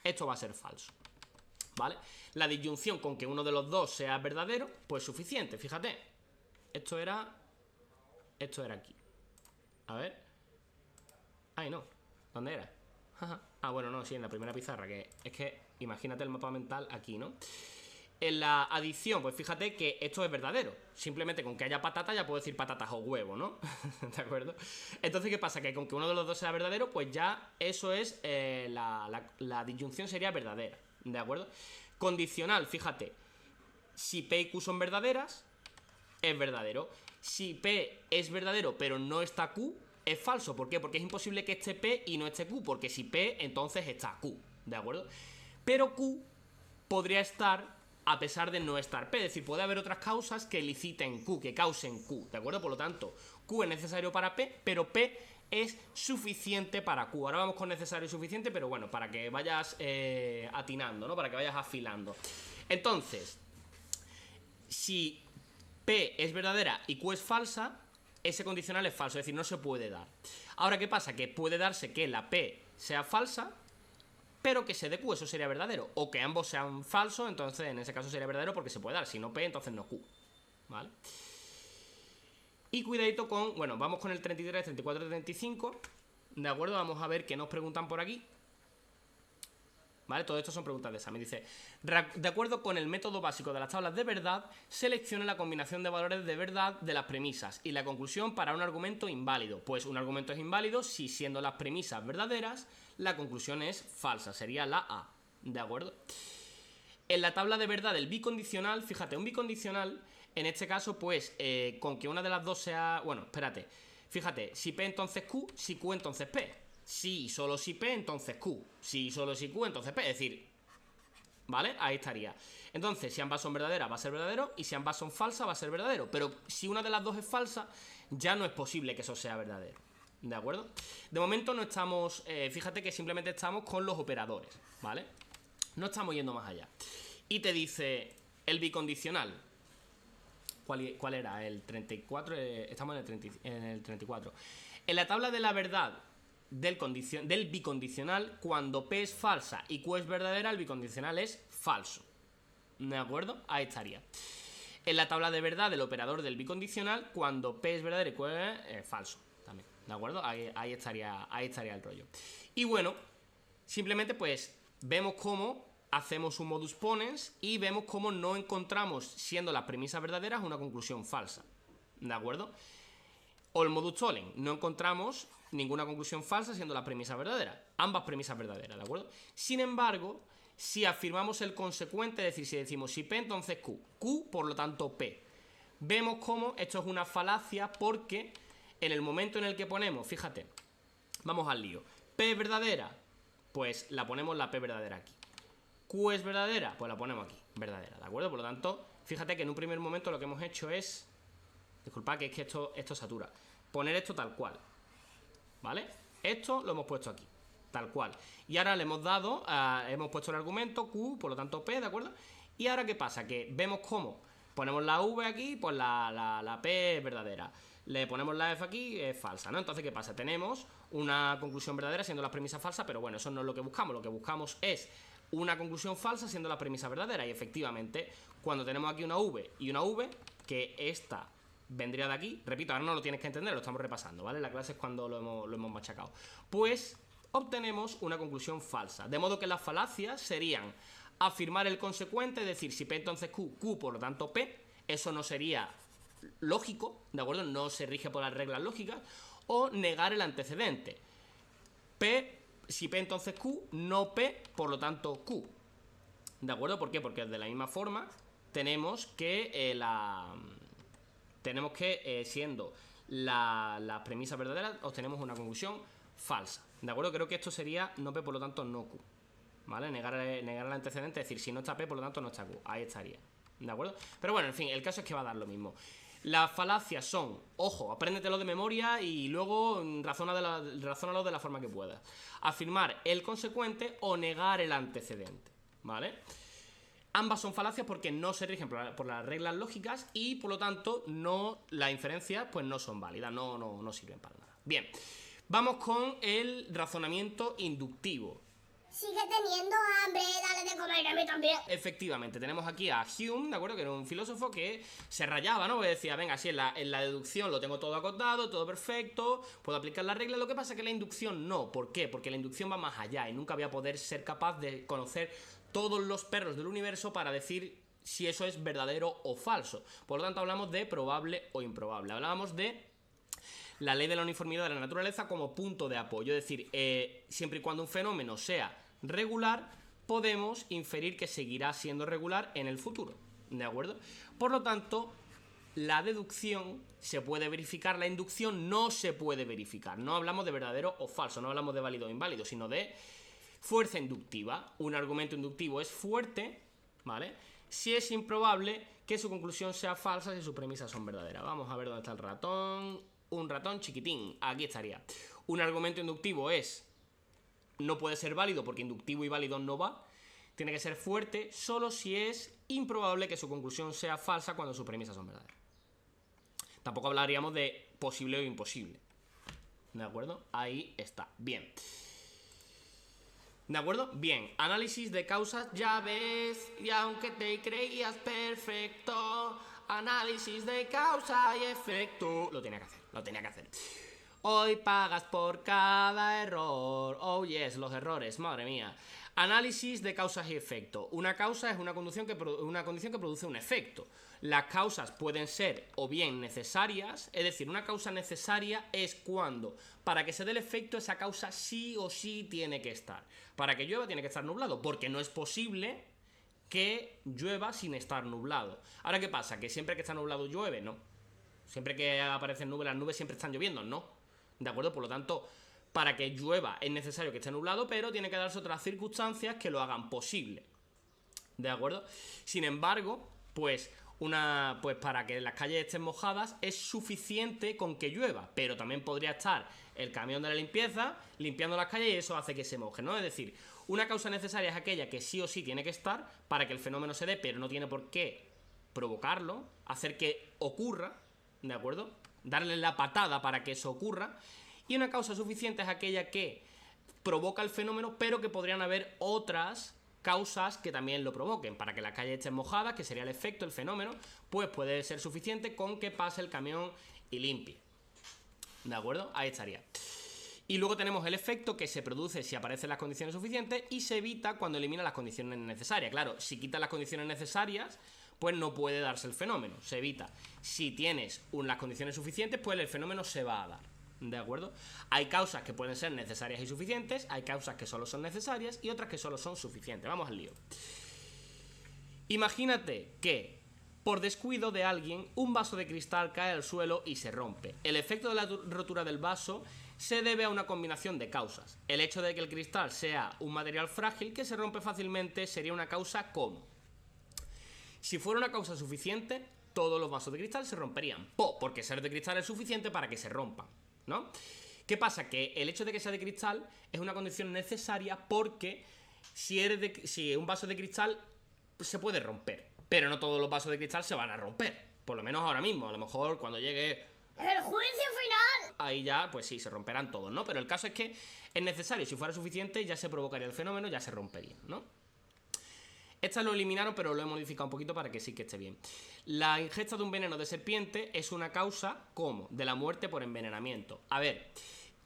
esto va a ser falso, ¿vale? La disyunción con que uno de los dos sea verdadero, pues suficiente, fíjate. Esto era aquí. A ver. Ay, no. ¿Dónde era? Ah, bueno, no, sí, en la primera pizarra, que es que imagínate el mapa mental aquí, ¿no? En la adición, pues fíjate que esto es verdadero. Simplemente con que haya patata ya puedo decir patatas o huevo, ¿no? ¿De acuerdo? Entonces, ¿qué pasa? Que con que uno de los dos sea verdadero, pues ya eso es, la disyunción sería verdadera, ¿de acuerdo? Condicional, fíjate, si P y Q son verdaderas, es verdadero. Si P es verdadero pero no está Q, es falso. ¿Por qué? Porque es imposible que esté P y no esté Q, porque si P, entonces está Q, ¿de acuerdo? Pero Q podría estar a pesar de no estar P, es decir, puede haber otras causas que liciten Q, que causen Q, ¿de acuerdo? Por lo tanto, Q es necesario para P, pero P es suficiente para Q. Ahora vamos con necesario y suficiente, pero bueno, para que vayas atinando, ¿no? Para que vayas afilando. Entonces, si P es verdadera y Q es falsa, ese condicional es falso, es decir, no se puede dar. Ahora, ¿qué pasa? Que puede darse que la P sea falsa, pero que se dé Q, eso sería verdadero. O que ambos sean falsos, entonces en ese caso sería verdadero porque se puede dar. Si no P, entonces no Q, ¿vale? Y cuidadito con, bueno, vamos con el 33, 34, 35, ¿de acuerdo? Vamos a ver qué nos preguntan por aquí. ¿Vale? Todo esto son preguntas de examen. Dice, de acuerdo con el método básico de las tablas de verdad, seleccione la combinación de valores de verdad de las premisas y la conclusión para un argumento inválido. Pues un argumento es inválido si siendo las premisas verdaderas, la conclusión es falsa. Sería la A, ¿de acuerdo? En la tabla de verdad del bicondicional, fíjate, un bicondicional, en este caso, pues, con que una de las dos sea... Bueno, espérate. Fíjate, si P entonces Q, si Q entonces P. Si solo si P, entonces Q. Si solo si Q, entonces P. Es decir, ¿vale? Ahí estaría. Entonces, si ambas son verdaderas, va a ser verdadero. Y si ambas son falsas, va a ser verdadero. Pero si una de las dos es falsa, ya no es posible que eso sea verdadero. ¿De acuerdo? De momento no estamos... fíjate que simplemente estamos con los operadores, ¿vale? No estamos yendo más allá. Y te dice el bicondicional. ¿Cuál era? El 34. Estamos en el 34. En la tabla de la verdad del bicondicional, cuando P es falsa y Q es verdadera, el bicondicional es falso. ¿De acuerdo? Ahí estaría. En la tabla de verdad del operador del bicondicional, cuando P es verdadero y Q es falso. También. ¿De acuerdo? Ahí estaría el rollo. Y bueno, simplemente pues vemos cómo hacemos un modus ponens y vemos cómo no encontramos, siendo las premisas verdaderas, una conclusión falsa. ¿De acuerdo? O el modus tollens, no encontramos ninguna conclusión falsa siendo la premisa verdadera. Ambas premisas verdaderas, ¿de acuerdo? Sin embargo, si afirmamos el consecuente, es decir, si decimos si P, entonces Q. Q, por lo tanto, P. Vemos cómo esto es una falacia porque en el momento en el que ponemos, fíjate, vamos al lío. P es verdadera, pues la ponemos la P verdadera aquí. Q es verdadera, pues la ponemos aquí, verdadera, ¿de acuerdo? Por lo tanto, fíjate que en un primer momento lo que hemos hecho es... Disculpad que es que esto satura. Poner esto tal cual, ¿vale? Esto lo hemos puesto aquí, tal cual. Y ahora le hemos dado, hemos puesto el argumento Q, por lo tanto P, ¿de acuerdo? Y ahora ¿qué pasa? Que vemos cómo ponemos la V aquí, pues la P es verdadera. Le ponemos la F aquí, es falsa, ¿no? Entonces, ¿qué pasa? Tenemos una conclusión verdadera siendo las premisas falsas, pero bueno, eso no es lo que buscamos. Lo que buscamos es una conclusión falsa siendo la premisa verdadera. Y efectivamente, cuando tenemos aquí una V y una V, que esta vendría de aquí. Repito, ahora no lo tienes que entender, lo estamos repasando, ¿vale? La clase es cuando lo hemos machacado. Pues obtenemos una conclusión falsa. De modo que las falacias serían afirmar el consecuente, es decir, si P entonces Q, Q por lo tanto P, eso no sería lógico, ¿de acuerdo? No se rige por las reglas lógicas. O negar el antecedente. P, si P entonces Q, no P, por lo tanto Q. ¿De acuerdo? ¿Por qué? Porque de la misma forma tenemos que siendo las premisas verdaderas, obtenemos una conclusión falsa. ¿De acuerdo? Creo que esto sería no P, por lo tanto no Q. ¿Vale? Negar el antecedente, es decir, si no está P, por lo tanto no está Q. Ahí estaría. ¿De acuerdo? Pero bueno, en fin, el caso es que va a dar lo mismo. Las falacias son, ojo, apréndetelo de memoria y luego razónalo de la forma que puedas. Afirmar el consecuente o negar el antecedente, ¿vale? Ambas son falacias porque no se rigen por las reglas lógicas y por lo tanto las inferencias pues no son válidas, no sirven para nada. Bien, vamos con el razonamiento inductivo. Sigue teniendo hambre, dale de comer a mí también. Efectivamente, tenemos aquí a Hume, ¿de acuerdo? Que era un filósofo que se rayaba, ¿no? Porque decía, venga, sí, en la deducción lo tengo todo acotado, todo perfecto, puedo aplicar las reglas. Lo que pasa es que la inducción no. ¿Por qué? Porque la inducción va más allá y nunca voy a poder ser capaz de conocer todos los perros del universo para decir si eso es verdadero o falso. Por lo tanto, hablamos de probable o improbable. Hablábamos de la ley de la uniformidad de la naturaleza como punto de apoyo. Es decir, siempre y cuando un fenómeno sea regular, podemos inferir que seguirá siendo regular en el futuro, ¿de acuerdo? Por lo tanto, la deducción se puede verificar, la inducción no se puede verificar. No hablamos de verdadero o falso, no hablamos de válido o inválido, sino de fuerza inductiva. Un argumento inductivo es fuerte, ¿vale? Si es improbable que su conclusión sea falsa si sus premisas son verdaderas. Vamos a ver dónde está el ratón. Un ratón chiquitín, aquí estaría. Un argumento inductivo no puede ser válido porque inductivo y válido no va. Tiene que ser fuerte solo si es improbable que su conclusión sea falsa cuando sus premisas son verdaderas. Tampoco hablaríamos de posible o imposible. ¿De acuerdo? Ahí está. Bien. ¿De acuerdo? Bien. Análisis de causas, ya ves. Y aunque te creías perfecto, análisis de causa y efecto. Lo tenía que hacer. Hoy pagas por cada error. Oh yes, los errores, madre mía. Análisis de causas y efectos. Una causa es una condición que produce un efecto. Las causas pueden ser o bien necesarias, es decir, una causa necesaria es cuando, para que se dé el efecto, esa causa sí o sí tiene que estar. Para que llueva tiene que estar nublado, porque no es posible que llueva sin estar nublado. Ahora, ¿qué pasa? ¿Que siempre que está nublado llueve? No. Siempre que aparecen nubes, las nubes siempre están lloviendo, no. ¿De acuerdo? Por lo tanto, para que llueva es necesario que esté nublado, pero tiene que darse otras circunstancias que lo hagan posible. ¿De acuerdo? Sin embargo, pues para que las calles estén mojadas es suficiente con que llueva, pero también podría estar el camión de la limpieza limpiando las calles y eso hace que se mojen, ¿no? Es decir, una causa necesaria es aquella que sí o sí tiene que estar para que el fenómeno se dé, pero no tiene por qué provocarlo, hacer que ocurra, ¿de acuerdo? Darle la patada para que eso ocurra. Y una causa suficiente es aquella que provoca el fenómeno, pero que podrían haber otras causas que también lo provoquen. Para que la calle esté mojada, que sería el efecto, el fenómeno, pues puede ser suficiente con que pase el camión y limpie. ¿De acuerdo? Ahí estaría. Y luego tenemos el efecto que se produce si aparecen las condiciones suficientes y se evita cuando elimina las condiciones necesarias. Claro, si quitas las condiciones necesarias, pues no puede darse el fenómeno, se evita. Si tienes las condiciones suficientes, pues el fenómeno se va a dar. ¿De acuerdo? Hay causas que pueden ser necesarias y suficientes, hay causas que solo son necesarias y otras que solo son suficientes. Vamos al lío. Imagínate que, por descuido de alguien, un vaso de cristal cae al suelo y se rompe. El efecto de la rotura del vaso se debe a una combinación de causas. El hecho de que el cristal sea un material frágil que se rompe fácilmente sería una causa ¿cómo? Si fuera una causa suficiente, todos los vasos de cristal se romperían. Porque ser de cristal es suficiente para que se rompan, ¿no? ¿Qué pasa? Que el hecho de que sea de cristal es una condición necesaria porque si un vaso de cristal se puede romper, pero no todos los vasos de cristal se van a romper. Por lo menos ahora mismo. A lo mejor cuando llegue ¡el juicio final! ahí ya, pues sí, se romperán todos, ¿no? Pero el caso es que es necesario. Si fuera suficiente ya se provocaría el fenómeno, ya se rompería, ¿no? Esta lo eliminaron, pero lo he modificado un poquito para que sí que esté bien. La ingesta de un veneno de serpiente es una causa, ¿cómo? De la muerte por envenenamiento. A ver,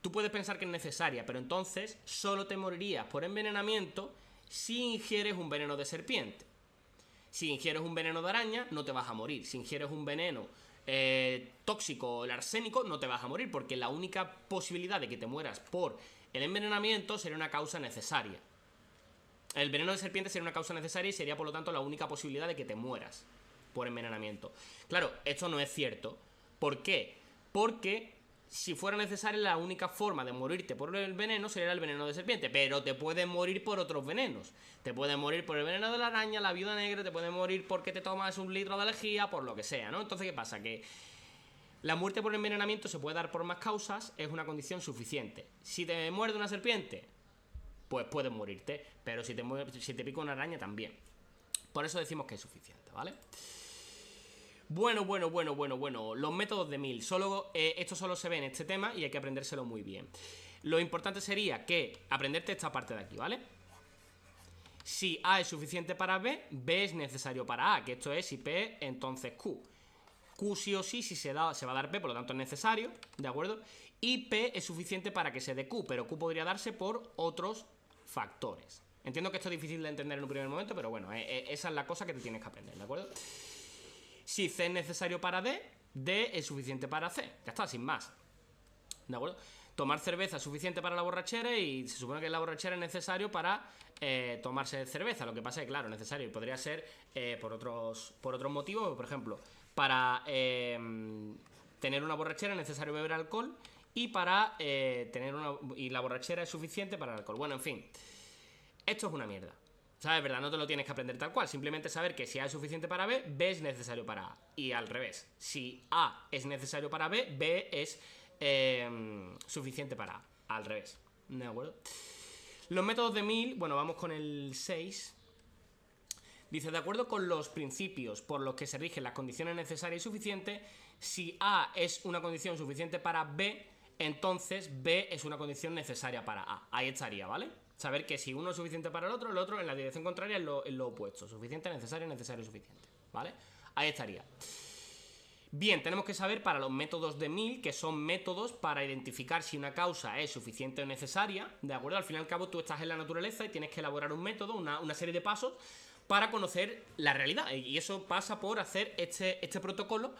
tú puedes pensar que es necesaria, pero entonces solo te morirías por envenenamiento si ingieres un veneno de serpiente. Si ingieres un veneno de araña, no te vas a morir. Si ingieres un veneno tóxico, el arsénico, no te vas a morir, porque la única posibilidad de que te mueras por el envenenamiento sería una causa necesaria. El veneno de serpiente sería una causa necesaria y sería, por lo tanto, la única posibilidad de que te mueras por envenenamiento. Claro, esto no es cierto. ¿Por qué? Porque si fuera necesaria, la única forma de morirte por el veneno sería el veneno de serpiente. Pero te puedes morir por otros venenos. Te puedes morir por el veneno de la araña, la viuda negra, te puedes morir porque te tomas 1 litro de lejía, por lo que sea, ¿no? Entonces, ¿qué pasa? Que la muerte por envenenamiento se puede dar por más causas, es una condición suficiente. Si te muerde una serpiente, pues puedes morirte, pero si te pica una araña también. Por eso decimos que es suficiente, ¿vale? Bueno, los métodos de Mill. Esto solo se ve en este tema y hay que aprendérselo muy bien. Lo importante sería que aprenderte esta parte de aquí, ¿vale? Si A es suficiente para B, B es necesario para A, que esto es si P, entonces Q. Q sí o sí, si se va a dar P, por lo tanto es necesario, ¿de acuerdo? Y P es suficiente para que se dé Q, pero Q podría darse por otros factores. Entiendo que esto es difícil de entender en un primer momento, pero bueno, esa es la cosa que te tienes que aprender, ¿de acuerdo? Si C es necesario para D, D es suficiente para C. Ya está, sin más. ¿De acuerdo? Tomar cerveza es suficiente para la borrachera y se supone que la borrachera es necesario para tomarse cerveza. Lo que pasa es que, claro, necesario. Podría ser por otros motivos. Por ejemplo, para tener una borrachera es necesario beber alcohol y para y la borrachera es suficiente para el alcohol. Bueno, en fin. Esto es una mierda. ¿Sabes? ¿Verdad? No te lo tienes que aprender tal cual. Simplemente saber que si A es suficiente para B, B es necesario para A. Y al revés. Si A es necesario para B, B es suficiente para A. Al revés. ¿De acuerdo? Los métodos de Mill, bueno, vamos con el 6. Dice, de acuerdo con los principios por los que se rigen las condiciones necesarias y suficientes, si A es una condición suficiente para B, entonces B es una condición necesaria para A. Ahí estaría, ¿vale? Saber que si uno es suficiente para el otro en la dirección contraria es lo opuesto. Suficiente, necesario, suficiente. ¿Vale? Ahí estaría. Bien, tenemos que saber para los métodos de Mill, que son métodos para identificar si una causa es suficiente o necesaria. ¿De acuerdo? Al fin y al cabo tú estás en la naturaleza y tienes que elaborar un método, una serie de pasos para conocer la realidad. Y eso pasa por hacer este protocolo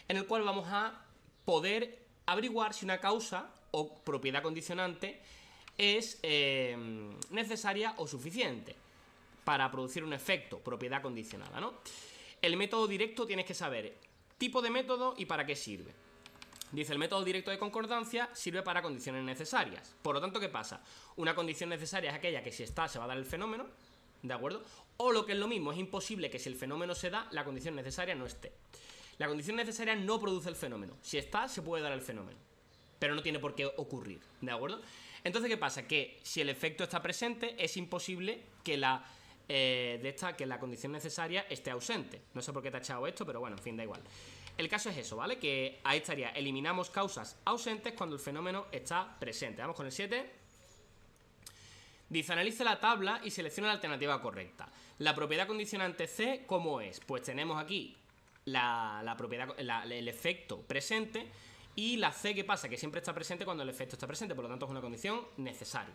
en el cual vamos a poder averiguar si una causa o propiedad condicionante es necesaria o suficiente para producir un efecto, propiedad condicionada, ¿no? El método directo tienes que saber tipo de método y para qué sirve. Dice, el método directo de concordancia sirve para condiciones necesarias. Por lo tanto, ¿qué pasa? Una condición necesaria es aquella que si está se va a dar el fenómeno, ¿de acuerdo? O lo que es lo mismo, es imposible que si el fenómeno se da, la condición necesaria no esté. La condición necesaria no produce el fenómeno. Si está, se puede dar el fenómeno, pero no tiene por qué ocurrir, ¿de acuerdo? Entonces, ¿qué pasa? Que si el efecto está presente, es imposible que la condición necesaria esté ausente. No sé por qué te ha echado esto, pero bueno, en fin, da igual. El caso es eso, ¿vale? Que ahí estaría, eliminamos causas ausentes cuando el fenómeno está presente. Vamos con el 7. Dice, analice la tabla y selecciona la alternativa correcta. La propiedad condicionante C, ¿cómo es? Pues tenemos aquí el efecto presente. Y la C, ¿qué pasa? Que siempre está presente cuando el efecto está presente, por lo tanto es una condición necesaria.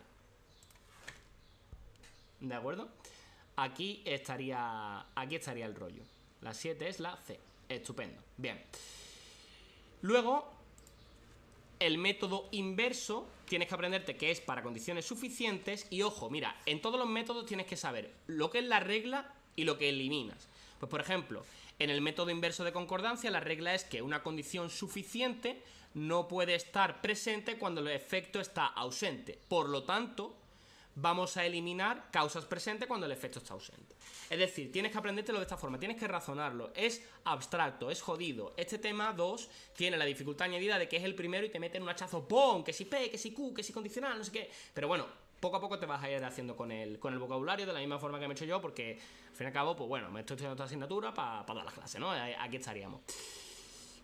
¿De acuerdo? Aquí estaría el rollo. La 7 es la C. Estupendo. Bien. Luego, el método inverso, tienes que aprenderte que es para condiciones suficientes. Y ojo, mira, en todos los métodos tienes que saber lo que es la regla y lo que eliminas. Pues por ejemplo, en el método inverso de concordancia la regla es que una condición suficiente no puede estar presente cuando el efecto está ausente. Por lo tanto, vamos a eliminar causas presentes cuando el efecto está ausente. Es decir, tienes que aprendértelo de esta forma, tienes que razonarlo. Es abstracto, es jodido. Este tema 2 tiene la dificultad añadida de que es el primero y te meten un hachazo ¡pum! Que si P, que si Q, que si condicional, no sé qué. Pero bueno, poco a poco te vas a ir haciendo con el vocabulario de la misma forma que me he hecho yo, porque al fin y al cabo, pues bueno, me estoy estudiando esta asignatura para dar las clases, ¿no? Aquí estaríamos.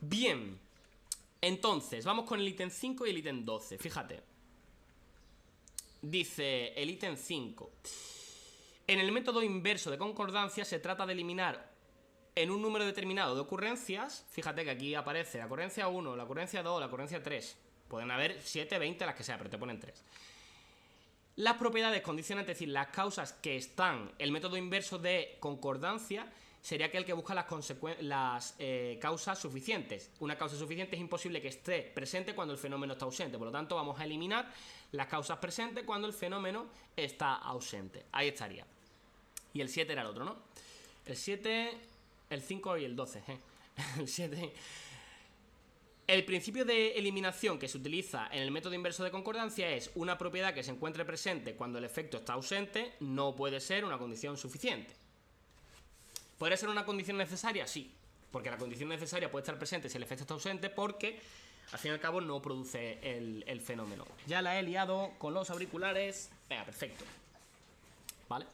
Bien, entonces, vamos con el ítem 5 y el ítem 12, fíjate. Dice el ítem 5. En el método inverso de concordancia se trata de eliminar en un número determinado de ocurrencias, fíjate que aquí aparece la ocurrencia 1, la ocurrencia 2, la ocurrencia 3, pueden haber 7, 20, las que sea, pero te ponen 3. Las propiedades condicionantes, es decir, las causas que están, el método inverso de concordancia sería aquel que busca las causas suficientes. Una causa suficiente es imposible que esté presente cuando el fenómeno está ausente, por lo tanto vamos a eliminar las causas presentes cuando el fenómeno está ausente. Ahí estaría. Y el 7 era el otro, ¿no? El 7, el 5 y el 12, El 7... El principio de eliminación que se utiliza en el método inverso de concordancia es una propiedad que se encuentre presente cuando el efecto está ausente, no puede ser una condición suficiente. ¿Podría ser una condición necesaria? Sí, porque la condición necesaria puede estar presente si el efecto está ausente, porque al fin y al cabo no produce el fenómeno. Ya la he liado con los auriculares. Venga, perfecto. ¿Vale?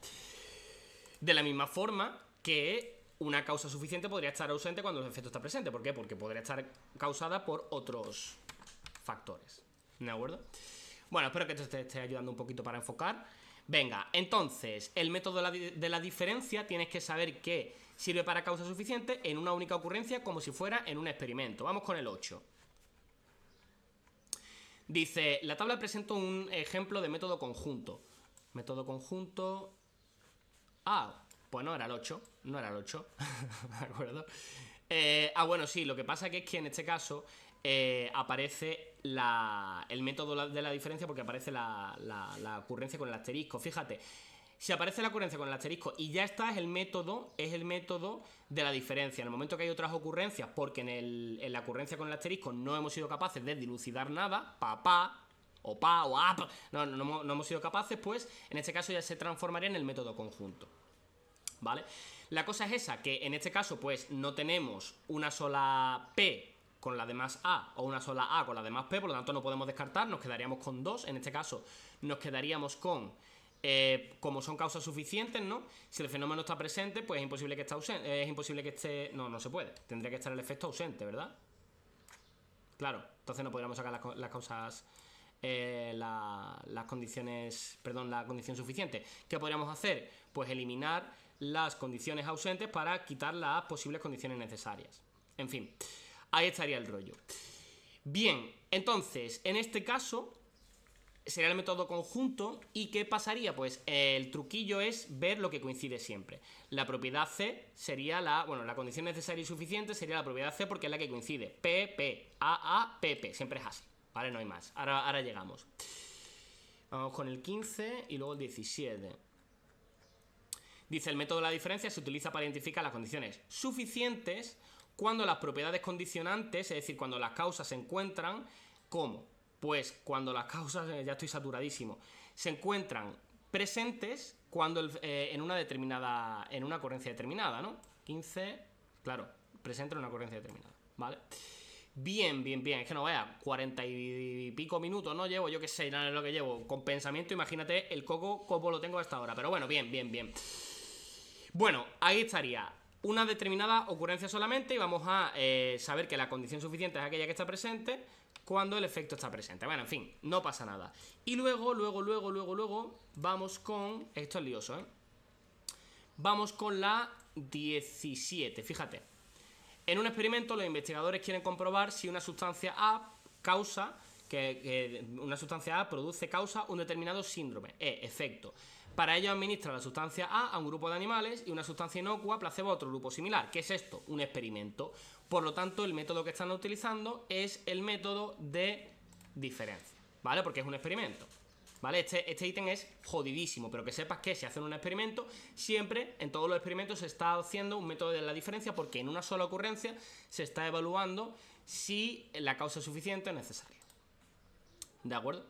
De la misma forma que una causa suficiente podría estar ausente cuando el efecto está presente. ¿Por qué? Porque podría estar causada por otros factores. ¿De acuerdo? Bueno, espero que te esté ayudando un poquito para enfocar. Venga, entonces, el método de la diferencia tienes que saber que sirve para causa suficiente en una única ocurrencia como si fuera en un experimento. Vamos con el 8. Dice, la tabla presenta un ejemplo de método conjunto. Método conjunto... pues no era el 8, no era el 8, ¿de acuerdo? Bueno, sí, lo que pasa que es que en este caso aparece el método de la diferencia porque aparece la ocurrencia con el asterisco. Fíjate, si aparece la ocurrencia con el asterisco y ya está, es el método de la diferencia. En el momento que hay otras ocurrencias, porque en la ocurrencia con el asterisco no hemos sido capaces de dilucidar nada, o ap, no hemos sido capaces, pues en este caso ya se transformaría en el método conjunto. ¿Vale? La cosa es esa, que en este caso pues no tenemos una sola P con la demás A o una sola A con la demás P, por lo tanto no podemos descartar, nos quedaríamos con 2, en este caso nos quedaríamos con, como son causas suficientes, ¿no? Si el fenómeno está presente, pues es imposible que esté ausente, es imposible que esté, no se puede, tendría que estar el efecto ausente, ¿verdad? Claro, entonces no podríamos sacar las causas... las condiciones, perdón, la condición suficiente. ¿Qué podríamos hacer? Pues eliminar las condiciones ausentes para quitar las posibles condiciones necesarias. En fin, ahí estaría el rollo. Bien, entonces, en este caso sería el método conjunto. ¿Y qué pasaría? Pues el truquillo es ver lo que coincide siempre. La propiedad C sería la condición necesaria y suficiente sería la propiedad C porque es la que coincide. P, P, A, P, P. Siempre es así. Vale, no hay más. Ahora llegamos. Vamos con el 15 y luego el 17. Dice, el método de la diferencia se utiliza para identificar las condiciones suficientes cuando las propiedades condicionantes, es decir, cuando las causas se encuentran, ¿cómo? Pues cuando las causas, ya estoy saturadísimo, se encuentran presentes cuando en una ocurrencia determinada, ¿no? 15, claro, presente en una ocurrencia determinada, ¿vale? Bien, es que no vaya, 40 y pico minutos, ¿no? Llevo, yo qué sé, nada es lo que llevo. Con pensamiento, imagínate el coco como lo tengo hasta ahora. Pero bueno, bien. Bueno, ahí estaría una determinada ocurrencia solamente y vamos a saber que la condición suficiente es aquella que está presente cuando el efecto está presente. Bueno, en fin, no pasa nada. Y luego, vamos con... Esto es lioso, ¿eh? Vamos con la 17, fíjate. En un experimento los investigadores quieren comprobar si una sustancia A causa un determinado síndrome, efecto. Para ello administra la sustancia A un grupo de animales y una sustancia inocua, placebo, a otro grupo similar. ¿Qué es esto? Un experimento. Por lo tanto, el método que están utilizando es el método de diferencia, ¿vale? Porque es un experimento, ¿vale? Este ítem es jodidísimo, pero que sepas que si hacen un experimento, siempre en todos los experimentos se está haciendo un método de la diferencia porque en una sola ocurrencia se está evaluando si la causa es suficiente o necesaria. ¿De acuerdo?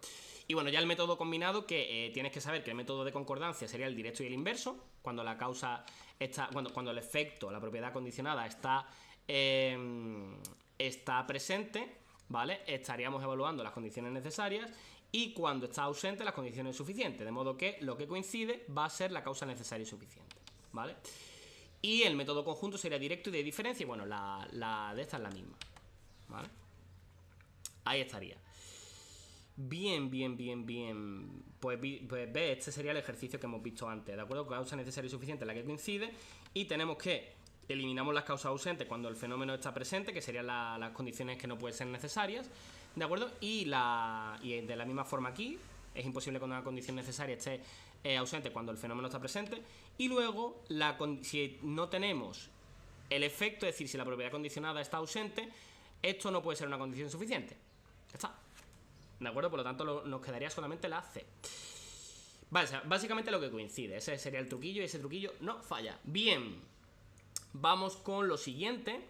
Y bueno, ya el método combinado, que tienes que saber que el método de concordancia sería el directo y el inverso, cuando la causa está, cuando el efecto, la propiedad condicionada está presente, ¿vale? Estaríamos evaluando las condiciones necesarias y cuando está ausente las condiciones suficientes, de modo que lo que coincide va a ser la causa necesaria y suficiente, ¿vale? Y el método conjunto sería directo y de diferencia, y bueno, la de esta es la misma, ¿vale? Ahí estaría. Bien. Pues ve, este sería el ejercicio que hemos visto antes, ¿de acuerdo? Causa necesaria y suficiente la que coincide. Y tenemos que eliminamos las causas ausentes cuando el fenómeno está presente, que serían las condiciones que no pueden ser necesarias, ¿de acuerdo? Y de la misma forma aquí, es imposible que una condición necesaria esté ausente cuando el fenómeno está presente. Y luego, si no tenemos el efecto, es decir, si la propiedad condicionada está ausente, esto no puede ser una condición suficiente. Ya está. ¿De acuerdo? Por lo tanto, nos quedaría solamente la C. Vale, básicamente lo que coincide. Ese sería el truquillo y ese truquillo no falla. Bien. Vamos con lo siguiente,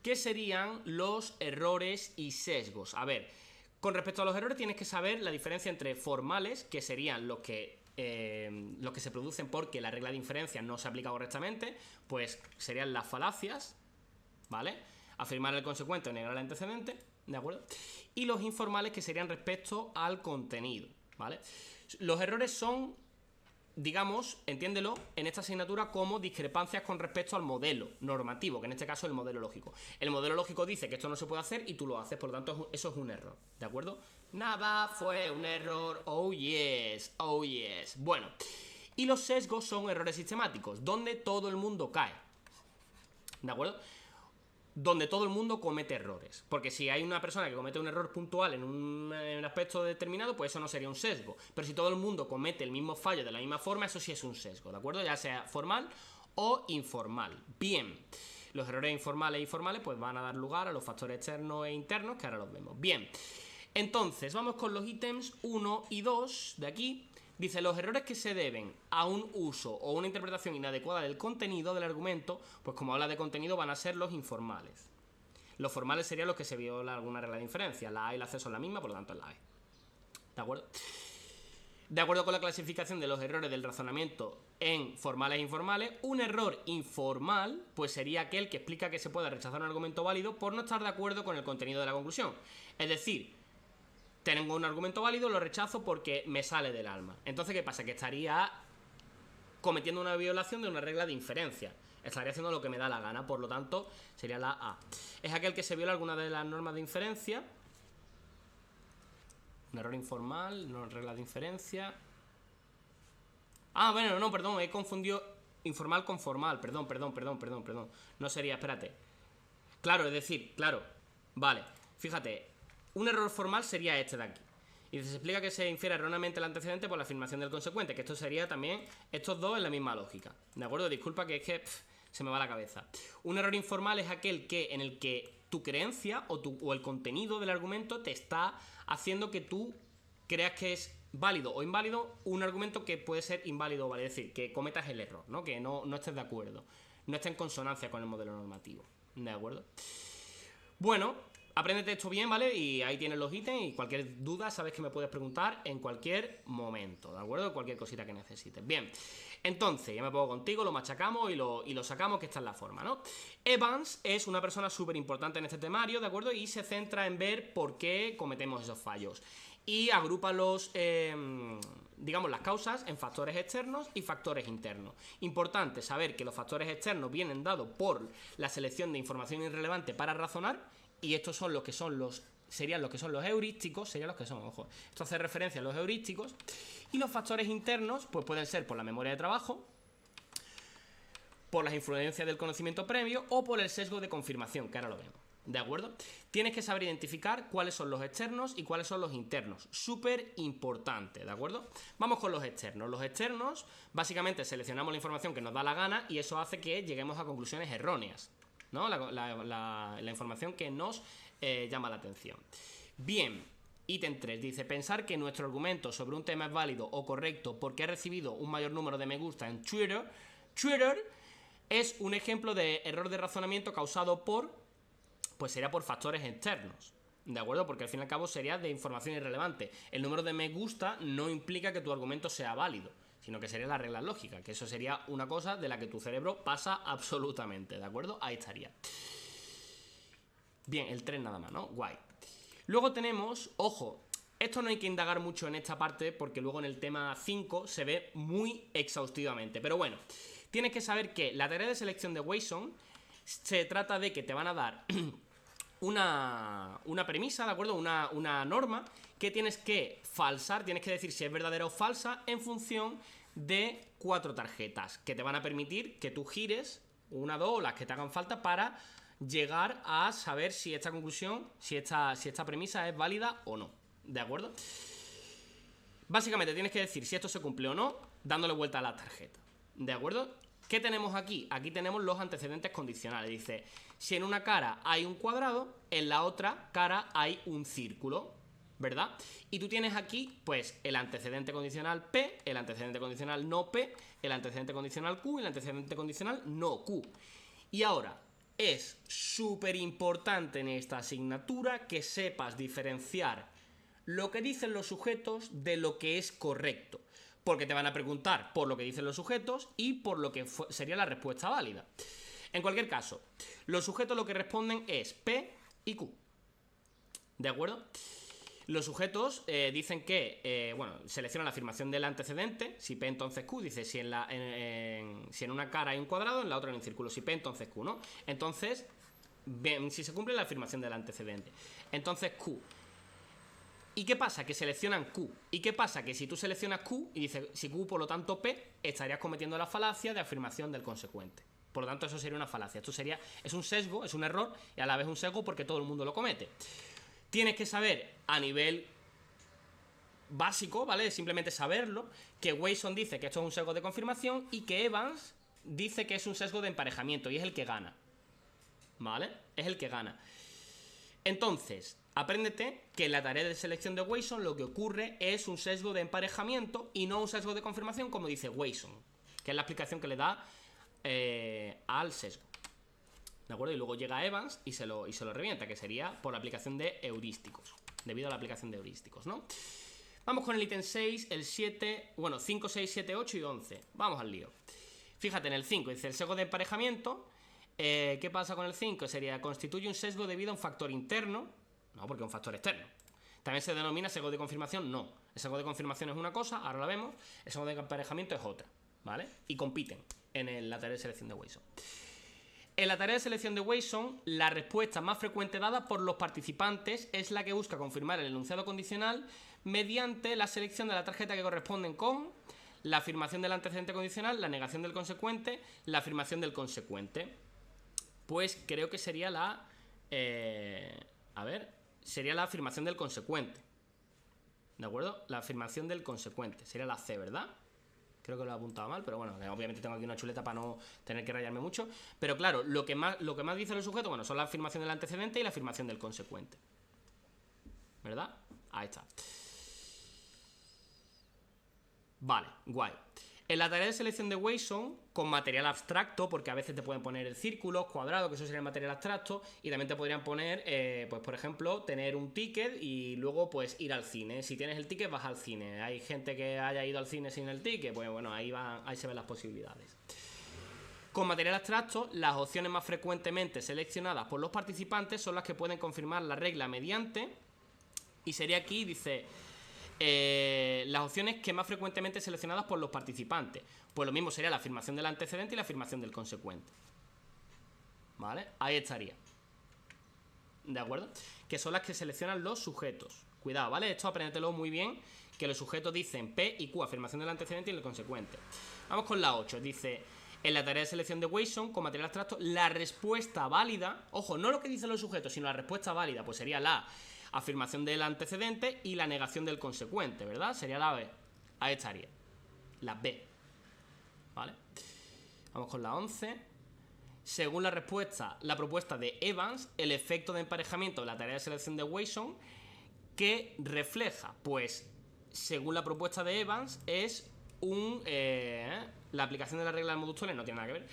que serían los errores y sesgos. A ver, con respecto a los errores tienes que saber la diferencia entre formales, que serían los que se producen porque la regla de inferencia no se aplica correctamente, pues serían las falacias, ¿vale? Afirmar el consecuente o negar el antecedente, ¿de acuerdo? Y los informales, que serían respecto al contenido, ¿vale? Los errores son, digamos, entiéndelo, en esta asignatura como discrepancias con respecto al modelo normativo, que en este caso es el modelo lógico. El modelo lógico dice que esto no se puede hacer y tú lo haces, por lo tanto eso es un error, ¿de acuerdo? Nada fue un error, oh yes, oh yes. Bueno, y los sesgos son errores sistemáticos, donde todo el mundo cae, ¿de acuerdo? Donde todo el mundo comete errores. Porque si hay una persona que comete un error puntual en un aspecto determinado, pues eso no sería un sesgo. Pero si todo el mundo comete el mismo fallo de la misma forma, eso sí es un sesgo, ¿de acuerdo? Ya sea formal o informal. Bien, los errores informales e informales pues van a dar lugar a los factores externos e internos, que ahora los vemos. Bien, entonces vamos con los ítems 1 y 2 de aquí. Dice, los errores que se deben a un uso o una interpretación inadecuada del contenido del argumento, pues como habla de contenido van a ser los informales. Los formales serían los que se viola alguna regla de inferencia. La A y la C son la misma, por lo tanto es la E. ¿De acuerdo? De acuerdo con la clasificación de los errores del razonamiento en formales e informales, un error informal pues sería aquel que explica que se pueda rechazar un argumento válido por no estar de acuerdo con el contenido de la conclusión. Es decir, tengo un argumento válido, lo rechazo porque me sale del alma. Entonces, ¿qué pasa? Que estaría cometiendo una violación de una regla de inferencia. Estaría haciendo lo que me da la gana, por lo tanto, sería la A. Es aquel que se viola alguna de las normas de inferencia. Un error informal, no regla de inferencia. Ah, bueno, no, perdón, he confundido informal con formal. Perdón. No sería, espérate. Claro, es decir, claro. Vale, fíjate. Un error formal sería este de aquí. Y se explica que se infiere erróneamente el antecedente por la afirmación del consecuente, que esto sería también estos dos en la misma lógica. ¿De acuerdo? Disculpa que es que se me va la cabeza. Un error informal es aquel en el que tu creencia o el contenido del argumento te está haciendo que tú creas que es válido o inválido un argumento que puede ser inválido o válido. Es decir, que cometas el error, ¿no? Que no estés de acuerdo. No esté en consonancia con el modelo normativo. ¿De acuerdo? Bueno, apréndete esto bien, ¿vale? Y ahí tienes los ítems y cualquier duda sabes que me puedes preguntar en cualquier momento, ¿de acuerdo? Cualquier cosita que necesites. Bien, entonces ya me pongo contigo, lo machacamos y lo sacamos, que esta es la forma, ¿no? Evans es una persona súper importante en este temario, ¿de acuerdo? Y se centra en ver por qué cometemos esos fallos. Y agrupa digamos, las causas en factores externos y factores internos. Importante saber que los factores externos vienen dados por la selección de información irrelevante para razonar. Y estos son los que son serían los que son los heurísticos, ojo, esto hace referencia a los heurísticos. Y los factores internos, pues pueden ser por la memoria de trabajo, por las influencias del conocimiento previo o por el sesgo de confirmación, que ahora lo vemos, ¿de acuerdo? Tienes que saber identificar cuáles son los externos y cuáles son los internos, súper importante, ¿de acuerdo? Vamos con los externos. Los externos, básicamente seleccionamos la información que nos da la gana y eso hace que lleguemos a conclusiones erróneas, ¿no? La información que nos llama la atención. Bien, ítem 3 dice, pensar que nuestro argumento sobre un tema es válido o correcto porque ha recibido un mayor número de me gusta en Twitter es un ejemplo de error de razonamiento causado pues sería por factores externos, ¿de acuerdo? Porque al fin y al cabo sería de información irrelevante. El número de me gusta no implica que tu argumento sea válido, sino que sería la regla lógica, que eso sería una cosa de la que tu cerebro pasa absolutamente, ¿de acuerdo? Ahí estaría. Bien, el 3 nada más, ¿no? Guay. Luego tenemos, ojo, esto no hay que indagar mucho en esta parte porque luego en el tema 5 se ve muy exhaustivamente, pero bueno, tienes que saber que la tarea de selección de Wayson se trata de que te van a dar una premisa, ¿de acuerdo? Una norma que tienes que falsar, tienes que decir si es verdadera o falsa en función de 4 tarjetas que te van a permitir que tú gires una, 2 las que te hagan falta para llegar a saber si esta conclusión, si esta premisa es válida o no, ¿de acuerdo? Básicamente tienes que decir si esto se cumple o no dándole vuelta a la tarjeta, ¿de acuerdo? ¿Qué tenemos aquí? Aquí tenemos los antecedentes condicionales. Dice, si en una cara hay un cuadrado, en la otra cara hay un círculo, ¿verdad? Y tú tienes aquí, pues, el antecedente condicional P, el antecedente condicional no P, el antecedente condicional Q y el antecedente condicional no Q. Y ahora, es súper importante en esta asignatura que sepas diferenciar lo que dicen los sujetos de lo que es correcto. Porque te van a preguntar por lo que dicen los sujetos y por lo que sería la respuesta válida. En cualquier caso, los sujetos lo que responden es P y Q. ¿De acuerdo? Los sujetos dicen que, seleccionan la afirmación del antecedente, si P entonces Q, dice si en una cara hay un cuadrado, en la otra hay un círculo, si P entonces Q, ¿no? Entonces, ven si se cumple la afirmación del antecedente. Entonces Q. ¿Y qué pasa? Que seleccionan Q. ¿Y qué pasa? Que si tú seleccionas Q y dices si Q por lo tanto P, estarías cometiendo la falacia de afirmación del consecuente. Por lo tanto, eso sería una falacia. Esto es un sesgo, es un error y a la vez un sesgo porque todo el mundo lo comete. Tienes que saber a nivel básico, ¿vale? Simplemente saberlo, que Wasson dice que esto es un sesgo de confirmación y que Evans dice que es un sesgo de emparejamiento y es el que gana. ¿Vale? Es el que gana. Entonces, apréndete que en la tarea de selección de Wasson lo que ocurre es un sesgo de emparejamiento y no un sesgo de confirmación como dice Wasson, que es la explicación que le da al sesgo. ¿De acuerdo? Y luego llega Evans y se lo revienta, que sería por la aplicación de heurísticos, debido a la aplicación de heurísticos, ¿no? Vamos con el ítem 6, el 7, 5, 6, 7, 8 y 11. Vamos al lío. Fíjate, en el 5 dice el sesgo de emparejamiento. ¿Qué pasa con el 5? Sería, constituye un sesgo debido a un factor interno. No, porque es un factor externo. También se denomina sesgo de confirmación. No, el sesgo de confirmación es una cosa, ahora la vemos. El sesgo de emparejamiento es otra, ¿vale? Y compiten en la tarea de selección de Wasson. En la tarea de selección de Wasson, la respuesta más frecuente dada por los participantes es la que busca confirmar el enunciado condicional mediante la selección de la tarjeta que corresponden con la afirmación del antecedente condicional, la negación del consecuente, la afirmación del consecuente. Pues creo que sería sería la afirmación del consecuente. ¿De acuerdo? La afirmación del consecuente. Sería la C, ¿verdad? Creo que lo he apuntado mal, pero bueno, obviamente tengo aquí una chuleta para no tener que rayarme mucho. Pero claro, lo que más dice el sujeto, bueno, son la afirmación del antecedente y la afirmación del consecuente. ¿Verdad? Ahí está. Vale, guay. En la tarea de selección de Wasson, con material abstracto, porque a veces te pueden poner el círculo, cuadrado, que eso sería el material abstracto, y también te podrían poner, pues por ejemplo, tener un ticket y luego pues ir al cine. Si tienes el ticket, vas al cine. Hay gente que haya ido al cine sin el ticket, pues bueno, ahí se ven las posibilidades. Con material abstracto, las opciones más frecuentemente seleccionadas por los participantes son las que pueden confirmar la regla mediante, y sería aquí, dice... las opciones que más frecuentemente seleccionadas por los participantes. Pues lo mismo sería la afirmación del antecedente y la afirmación del consecuente. ¿Vale? Ahí estaría. ¿De acuerdo? Que son las que seleccionan los sujetos. Cuidado, ¿vale? Esto apréndetelo muy bien, que los sujetos dicen P y Q, afirmación del antecedente y el consecuente. Vamos con la 8. Dice, en la tarea de selección de Wasson, con material abstracto, la respuesta válida, ojo, no lo que dicen los sujetos, sino la respuesta válida, pues sería la afirmación del antecedente y la negación del consecuente, ¿verdad? Sería la B. Ahí estaría. La B. ¿Vale? Vamos con la 11. Según la propuesta de Evans, el efecto de emparejamiento de la tarea de selección de Wasson, que refleja, pues, según la propuesta de Evans, es la aplicación de la regla del modus tollens no tiene nada que ver.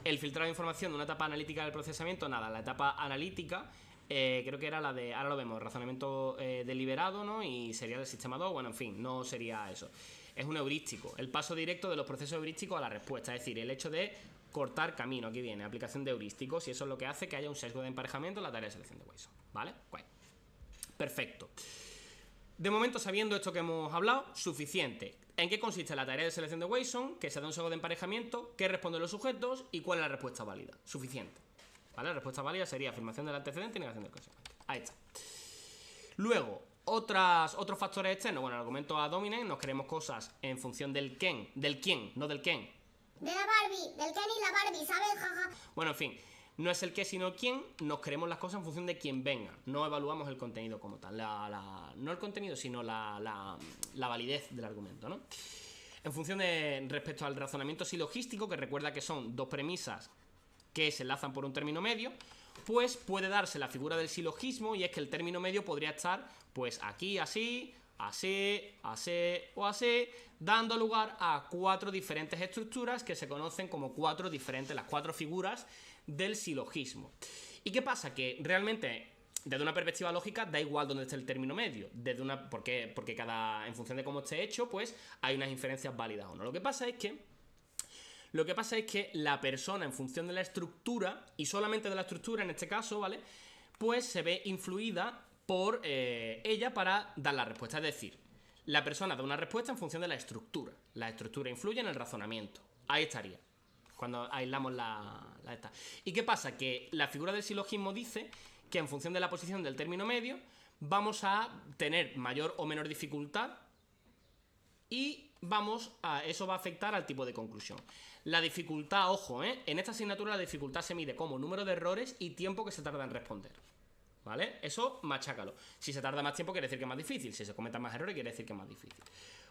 El filtrado de información de una etapa analítica del procesamiento, nada, la etapa analítica... creo que era la de, ahora lo vemos, razonamiento deliberado, ¿no? Y sería del sistema 2, bueno, en fin, no sería eso. Es un heurístico, el paso directo de los procesos heurísticos a la respuesta, es decir, el hecho de cortar camino, aquí viene, aplicación de heurísticos, y eso es lo que hace que haya un sesgo de emparejamiento en la tarea de selección de Wasson, ¿vale? Guay. Perfecto. De momento, sabiendo esto que hemos hablado, suficiente. ¿En qué consiste la tarea de selección de Wasson? Que se da un sesgo de emparejamiento, qué responden los sujetos y cuál es la respuesta válida. Suficiente. ¿vale? La respuesta válida sería afirmación del antecedente y negación del consecuente. Ahí está. Luego, otros factores externos. Bueno, en el argumento ad hominem nos creemos cosas en función del quién, no del quién. De la Barbie, del Ken y la Barbie, ¿sabes? Jaja. Bueno, en fin, no es el qué sino el quién, nos creemos las cosas en función de quién venga. No evaluamos el contenido como tal. No el contenido, sino la validez del argumento, ¿no? En función de respecto al razonamiento silogístico, que recuerda que son dos premisas que se enlazan por un término medio, pues puede darse la figura del silogismo, y es que el término medio podría estar pues aquí así, así, así o así, dando lugar a 4 diferentes estructuras que se conocen como las 4 figuras del silogismo. ¿Y qué pasa? Que realmente, desde una perspectiva lógica, da igual dónde esté el término medio, porque en función de cómo esté hecho, pues hay unas inferencias válidas o no. Lo que pasa es que la persona, en función de la estructura, y solamente de la estructura en este caso, ¿vale? Pues se ve influida por ella para dar la respuesta. Es decir, la persona da una respuesta en función de la estructura. La estructura influye en el razonamiento. Ahí estaría, cuando aislamos la esta. ¿Y qué pasa? Que la figura del silogismo dice que en función de la posición del término medio vamos a tener mayor o menor dificultad, y eso va a afectar al tipo de conclusión. La dificultad, ojo, en esta asignatura la dificultad se mide como número de errores y tiempo que se tarda en responder, ¿vale? Eso machácalo. Si se tarda más tiempo quiere decir que es más difícil. Si se cometen más errores quiere decir que es más difícil.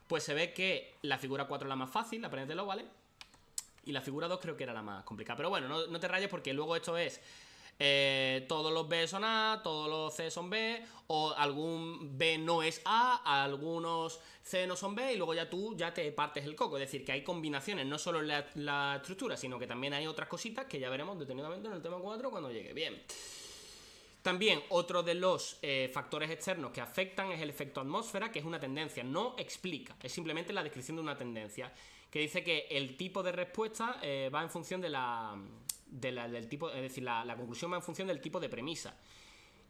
Pues se ve que la figura 4 es la más fácil, apréndetelo, ¿vale? Y la figura 2 creo que era la más complicada. Pero bueno, no te rayes, porque luego esto es todos los B son A, todos los C son B, o algún B no es A, algunos C no son B, y luego ya te partes el coco. Es decir, que hay combinaciones, no solo en la estructura, sino que también hay otras cositas que ya veremos detenidamente en el tema 4 cuando llegue. Bien. También otro de los factores externos que afectan es el efecto atmósfera, que es una tendencia, no explica, es simplemente la descripción de una tendencia, que dice que el tipo de respuesta va en función del tipo, es decir, la conclusión va en función del tipo de premisa.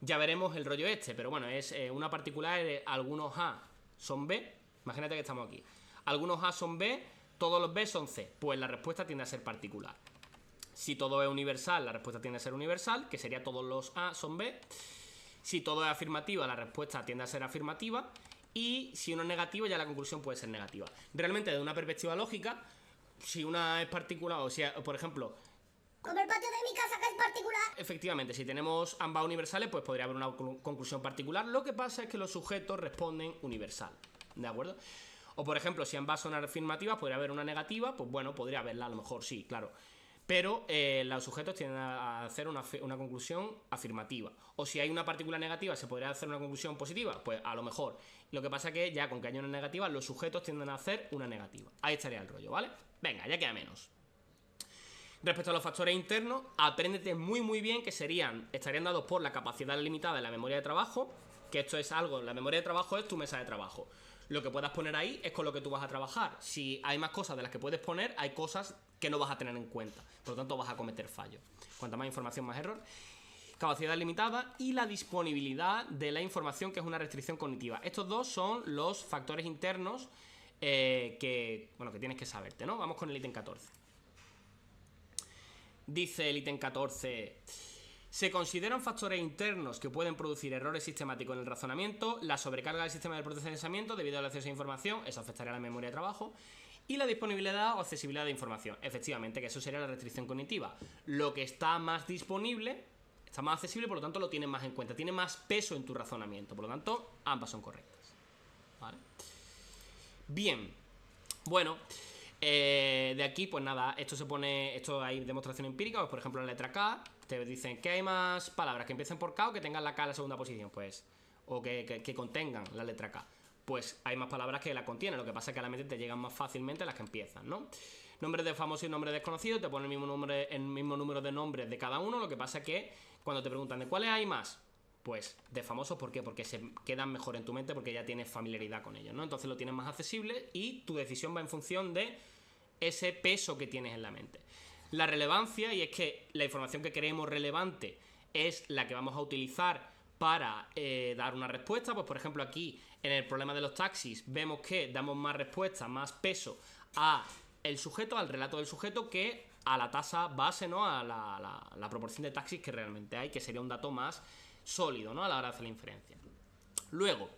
Ya veremos el rollo pero bueno, es una particular, algunos A son B, imagínate que estamos aquí, algunos A son B, todos los B son C, pues la respuesta tiende a ser particular. Si todo es universal, la respuesta tiende a ser universal, que sería todos los A son B. Si todo es afirmativa, la respuesta tiende a ser afirmativa. Y si uno es negativo, ya la conclusión puede ser negativa. Realmente, desde una perspectiva lógica, si una es particular, o sea, por ejemplo, Como el patio de mi casa, que es particular. efectivamente, si tenemos ambas universales, pues podría haber una conclusión particular. Lo que pasa es que los sujetos responden universal, ¿de acuerdo? O por ejemplo, si ambas son afirmativas, podría haber una negativa, pues bueno, podría haberla, a lo mejor sí, claro. Pero los sujetos tienden a hacer una conclusión afirmativa. O si hay una partícula negativa, ¿se podría hacer una conclusión positiva? Pues a lo mejor. Lo que pasa es que ya con que haya una negativa, los sujetos tienden a hacer una negativa. Ahí estaría el rollo, ¿vale? Venga, ya queda menos. Respecto a los factores internos, apréndete muy bien que estarían dados por la capacidad limitada de la memoria de trabajo, que esto es algo, la memoria de trabajo es tu mesa de trabajo. Lo que puedas poner ahí es con lo que tú vas a trabajar. Si hay más cosas de las que puedes poner, hay cosas que no vas a tener en cuenta. Por lo tanto, vas a cometer fallos. Cuanta más información, más error. Capacidad limitada y la disponibilidad de la información, que es una restricción cognitiva. Estos dos son los factores internos que tienes que saberte, ¿no? Vamos con el ítem 14. Dice el ítem 14... Se consideran factores internos que pueden producir errores sistemáticos en el razonamiento, la sobrecarga del sistema de procesamiento debido al exceso de información, eso afectaría a la memoria de trabajo, y la disponibilidad o accesibilidad de información. Efectivamente, que eso sería la restricción cognitiva. Lo que está más disponible, está más accesible, por lo tanto lo tienes más en cuenta, tiene más peso en tu razonamiento, por lo tanto ambas son correctas. ¿Vale? Bien, bueno... de aquí, pues nada, esto hay demostración empírica, pues por ejemplo en la letra K, te dicen que hay más palabras que empiecen por K o que tengan la K en la segunda posición, pues, o que contengan la letra K. Pues hay más palabras que la contienen, lo que pasa es que a la mente te llegan más fácilmente las que empiezan, ¿no? Nombres de famosos y nombres desconocidos, te ponen el mismo número de nombres de cada uno, lo que pasa es que cuando te preguntan ¿de cuáles hay más? Pues de famosos, ¿por qué? Porque se quedan mejor en tu mente, porque ya tienes familiaridad con ellos, ¿no? Entonces lo tienes más accesible y tu decisión va en función de ese peso que tienes en la mente. La relevancia, y es que la información que creemos relevante es la que vamos a utilizar para dar una respuesta. Pues por ejemplo aquí en el problema de los taxis vemos que damos más respuesta, más peso a el sujeto, al relato del sujeto, que a la tasa base, ¿no? A la proporción de taxis que realmente hay, que sería un dato más sólido, ¿no? A la hora de hacer la inferencia. Luego,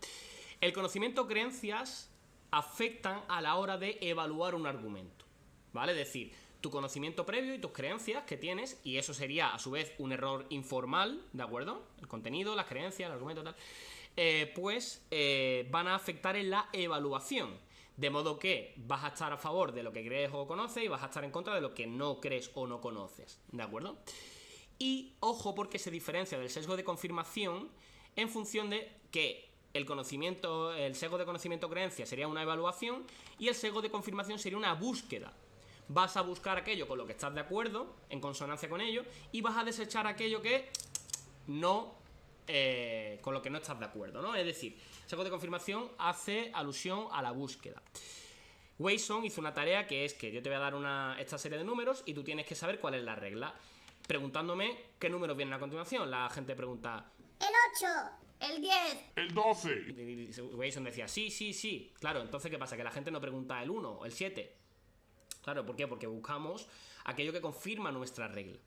el conocimiento o creencias afectan a la hora de evaluar un argumento, ¿vale? Es decir, tu conocimiento previo y tus creencias que tienes, y eso sería a su vez un error informal, ¿de acuerdo? El contenido, las creencias, el argumento, tal, van a afectar en la evaluación. De modo que vas a estar a favor de lo que crees o conoces y vas a estar en contra de lo que no crees o no conoces, ¿de acuerdo? Y ojo, porque se diferencia del sesgo de confirmación en función de que el sesgo de conocimiento o creencia sería una evaluación y el sesgo de confirmación sería una búsqueda. Vas a buscar aquello con lo que estás de acuerdo, en consonancia con ello, y vas a desechar aquello que no, con lo que no estás de acuerdo, ¿no? Es decir, el sesgo de confirmación hace alusión a la búsqueda. Wasson hizo una tarea que es que yo te voy a dar esta serie de números y tú tienes que saber cuál es la regla, preguntándome qué números vienen a continuación. La gente pregunta: El 8, el 10. El 12. y Wasson decía sí. Claro, entonces ¿qué pasa? Que la gente no pregunta el 1 o el 7. Claro, ¿por qué? Porque buscamos aquello que confirma nuestra regla,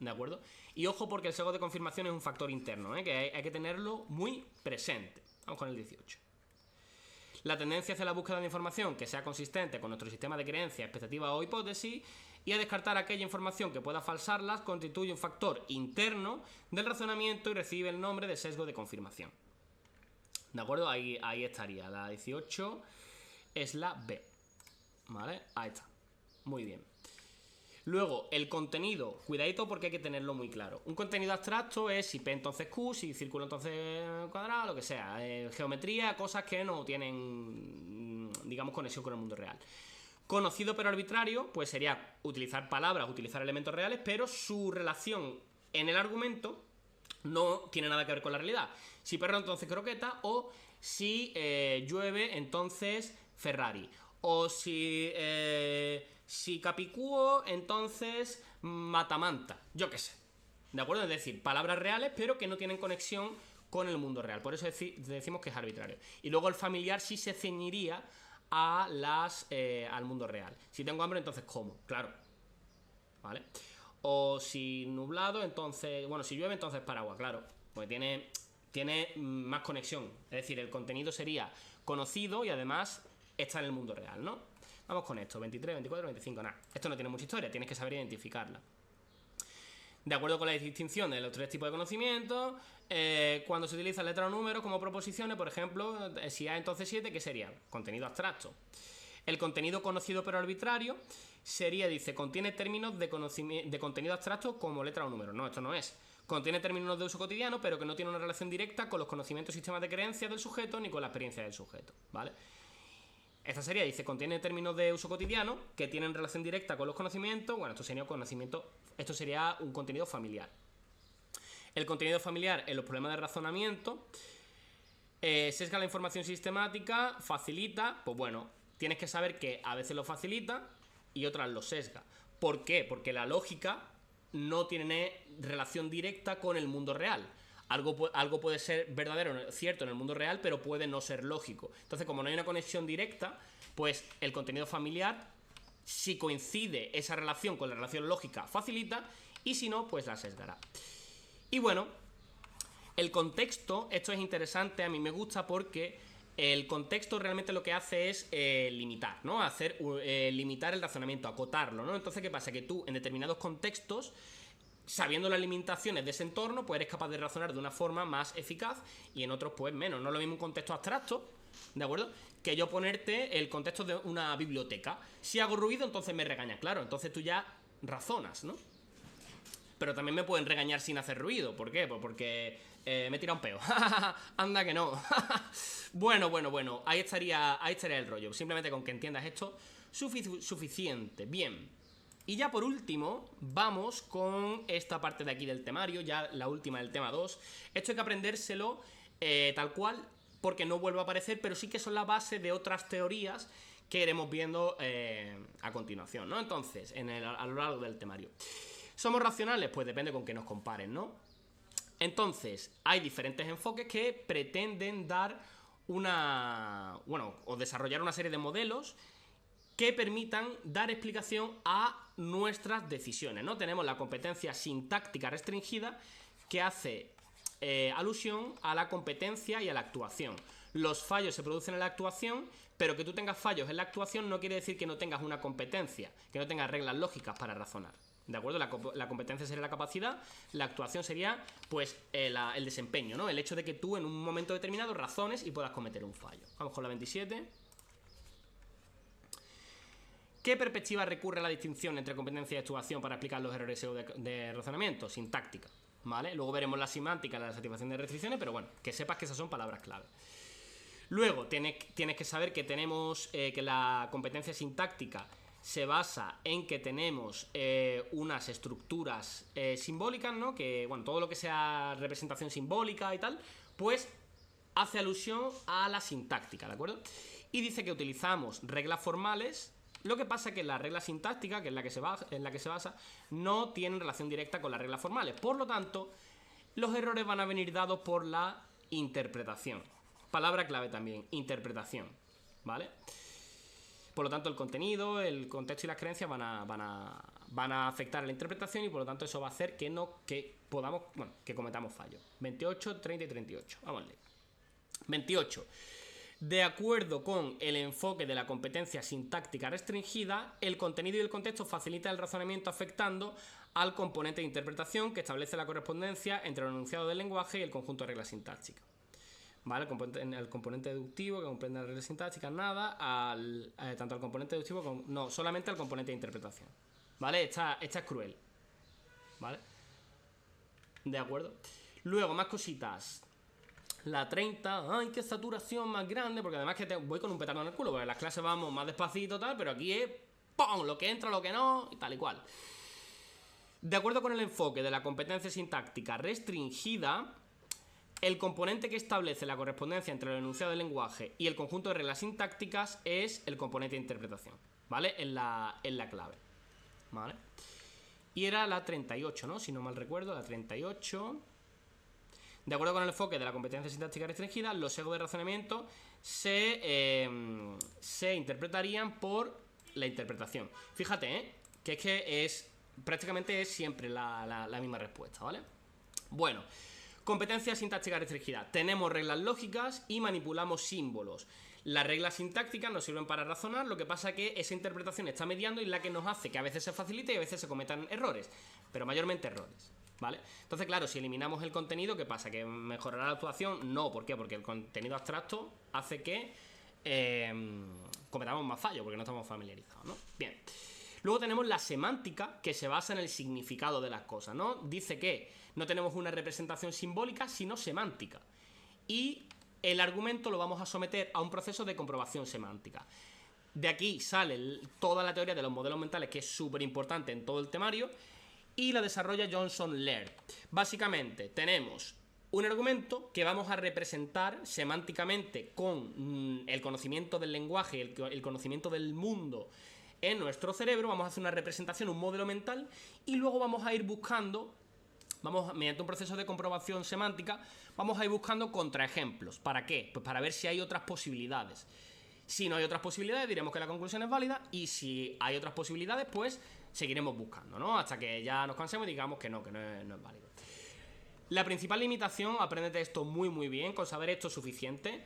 ¿de acuerdo? Y ojo, porque el sesgo de confirmación es un factor interno, que hay que tenerlo muy presente. Vamos con el 18. La tendencia hacia la búsqueda de información que sea consistente con nuestro sistema de creencias, expectativas o hipótesis y a descartar aquella información que pueda falsarlas constituye un factor interno del razonamiento y recibe el nombre de sesgo de confirmación. ¿De acuerdo? Ahí estaría. La 18 es la B. ¿Vale? Ahí está. Muy bien. Luego, el contenido. Cuidadito porque hay que tenerlo muy claro. Un contenido abstracto es si P entonces Q, si círculo entonces cuadrado, lo que sea. Geometría, cosas que no tienen, digamos, conexión con el mundo real. Conocido pero arbitrario, pues sería utilizar palabras, utilizar elementos reales, pero su relación en el argumento no tiene nada que ver con la realidad. Si perro, entonces croqueta, o si llueve, entonces Ferrari. O si Capicúo, entonces Matamanta. Yo qué sé. ¿De acuerdo? Es decir, palabras reales, pero que no tienen conexión con el mundo real. Por eso decimos que es arbitrario. Y luego el familiar sí se ceñiría al mundo real. Si tengo hambre, entonces como. Claro. ¿Vale? O si nublado, entonces... Bueno, si llueve, entonces paraguas. Claro. Porque tiene más conexión. Es decir, el contenido sería conocido y además está en el mundo real, ¿no? Vamos con esto, 23, 24, 25, nada. Esto no tiene mucha historia, tienes que saber identificarla. De acuerdo con la distinción de los tres tipos de conocimientos, cuando se utiliza letra o número como proposiciones, por ejemplo, si A entonces 7, ¿qué sería? Contenido abstracto. El contenido conocido pero arbitrario sería, dice, contiene términos de contenido abstracto como letra o número. No, esto no es. Contiene términos de uso cotidiano, pero que no tiene una relación directa con los conocimientos y sistemas de creencias del sujeto ni con la experiencia del sujeto, ¿vale? Esta sería, dice, contiene términos de uso cotidiano que tienen relación directa con los conocimientos. Bueno, esto sería un contenido familiar. El contenido familiar en los problemas de razonamiento sesga la información sistemática, facilita. Pues bueno, tienes que saber que a veces lo facilita y otras lo sesga. ¿Por qué? Porque la lógica no tiene relación directa con el mundo real. Algo puede ser verdadero, cierto en el mundo real, pero puede no ser lógico. Entonces, como no hay una conexión directa, pues el contenido familiar, si coincide esa relación con la relación lógica, facilita, y si no, pues la sesgará. Y bueno, el contexto, esto es interesante, a mí me gusta porque el contexto realmente lo que hace es limitar, ¿no? Limitar el razonamiento, acotarlo, ¿no? Entonces, ¿qué pasa? Que tú, en determinados contextos, sabiendo las limitaciones de ese entorno, pues eres capaz de razonar de una forma más eficaz y en otros pues menos. No es lo mismo un contexto abstracto, ¿de acuerdo? Que yo ponerte el contexto de una biblioteca. Si hago ruido, entonces me regañas, claro. Entonces tú ya razonas, ¿no? Pero también me pueden regañar sin hacer ruido. ¿Por qué? Pues porque me he tirado un peo. Anda que no. Bueno. Ahí estaría el rollo. Simplemente con que entiendas esto, suficiente. Bien. Y ya por último, vamos con esta parte de aquí del temario, ya la última del tema 2. Esto hay que aprendérselo tal cual, porque no vuelve a aparecer, pero sí que son la base de otras teorías que iremos viendo a continuación, ¿no? Entonces, a lo largo del temario. ¿Somos racionales? Pues depende con qué nos comparen, ¿no? Entonces, hay diferentes enfoques que pretenden dar o desarrollar una serie de modelos que permitan dar explicación a nuestras decisiones, ¿no? Tenemos la competencia sintáctica restringida, que hace alusión a la competencia y a la actuación. Los fallos se producen en la actuación, pero que tú tengas fallos en la actuación no quiere decir que no tengas una competencia, que no tengas reglas lógicas para razonar. ¿De acuerdo? La competencia sería la capacidad, la actuación sería, pues, el desempeño, ¿no? El hecho de que tú en un momento determinado razones y puedas cometer un fallo. Vamos con la 27. ¿Qué perspectiva recurre a la distinción entre competencia y actuación para explicar los errores de razonamiento? Sintáctica, ¿vale? Luego veremos la semántica, la satisfacción de restricciones, pero bueno, que sepas que esas son palabras clave. Luego, tienes que saber que tenemos que la competencia sintáctica se basa en que tenemos unas estructuras simbólicas, ¿no? Que, bueno, todo lo que sea representación simbólica y tal, pues hace alusión a la sintáctica, ¿de acuerdo? Y dice que utilizamos reglas formales. Lo que pasa es que la regla sintáctica, que es en la que se basa, no tienen relación directa con las reglas formales. Por lo tanto, los errores van a venir dados por la interpretación. Palabra clave también, interpretación, ¿vale? Por lo tanto, el contenido, el contexto y las creencias van a afectar a la interpretación y por lo tanto eso va a hacer que cometamos fallos. 28, 30 y 38. Vamos a leer. 28. De acuerdo con el enfoque de la competencia sintáctica restringida, el contenido y el contexto facilitan el razonamiento afectando al componente de interpretación que establece la correspondencia entre el enunciado del lenguaje y el conjunto de reglas sintácticas. ¿Vale? El componente deductivo que comprende las reglas sintácticas, nada, tanto al componente deductivo como... No, solamente al componente de interpretación. ¿Vale? Esta es cruel. ¿Vale? De acuerdo. Luego, más cositas. La 30, ¡ay, qué saturación más grande! Porque además que voy con un petardo en el culo, porque en las clases vamos más despacito tal, pero aquí es ¡pum! Lo que entra, lo que no, y tal y cual. De acuerdo con el enfoque de la competencia sintáctica restringida, el componente que establece la correspondencia entre el enunciado del lenguaje y el conjunto de reglas sintácticas es el componente de interpretación, ¿vale? En la clave, ¿vale? Y era la 38, ¿no? Si no mal recuerdo, la 38... De acuerdo con el enfoque de la competencia sintáctica restringida, los sesgos de razonamiento se interpretarían por la interpretación. Fíjate, que prácticamente es siempre la misma respuesta, ¿vale? Bueno, competencia sintáctica restringida. Tenemos reglas lógicas y manipulamos símbolos. Las reglas sintácticas nos sirven para razonar, lo que pasa es que esa interpretación está mediando y la que nos hace que a veces se facilite y a veces se cometan errores, pero mayormente errores. ¿Vale? Entonces, claro, si eliminamos el contenido, ¿qué pasa? ¿Que mejorará la actuación? No, ¿por qué? Porque el contenido abstracto hace que cometamos más fallos, porque no estamos familiarizados, ¿no? Bien. Luego tenemos la semántica, que se basa en el significado de las cosas, ¿no? Dice que no tenemos una representación simbólica, sino semántica. Y el argumento lo vamos a someter a un proceso de comprobación semántica. De aquí sale toda la teoría de los modelos mentales, que es súper importante en todo el temario, y la desarrolla Johnson Laird. Básicamente tenemos un argumento que vamos a representar semánticamente con el conocimiento del lenguaje, el conocimiento del mundo en nuestro cerebro. Vamos a hacer una representación, un modelo mental, y luego vamos a ir buscando, mediante un proceso de comprobación semántica, vamos a ir buscando contraejemplos. ¿Para qué? Pues para ver si hay otras posibilidades. Si no hay otras posibilidades, diremos que la conclusión es válida, y si hay otras posibilidades, pues seguiremos buscando, ¿no? Hasta que ya nos cansemos y digamos que no es válido. La principal limitación, apréndete esto muy muy bien, con saber esto es suficiente,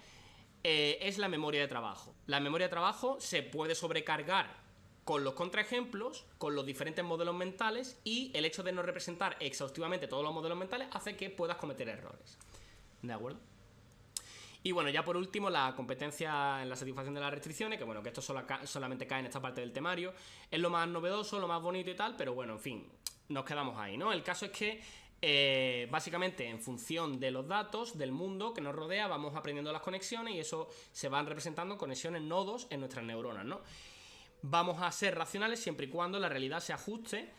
es la memoria de trabajo. La memoria de trabajo se puede sobrecargar con los contraejemplos, con los diferentes modelos mentales, y el hecho de no representar exhaustivamente todos los modelos mentales hace que puedas cometer errores. ¿De acuerdo? Y bueno, ya por último, la competencia en la satisfacción de las restricciones, que bueno, que esto solamente cae en esta parte del temario, es lo más novedoso, lo más bonito y tal, pero bueno, en fin, nos quedamos ahí, ¿no? El caso es que, básicamente, en función de los datos del mundo que nos rodea, vamos aprendiendo las conexiones y eso se van representando conexiones, nodos en nuestras neuronas, ¿no? Vamos a ser racionales siempre y cuando la realidad se ajuste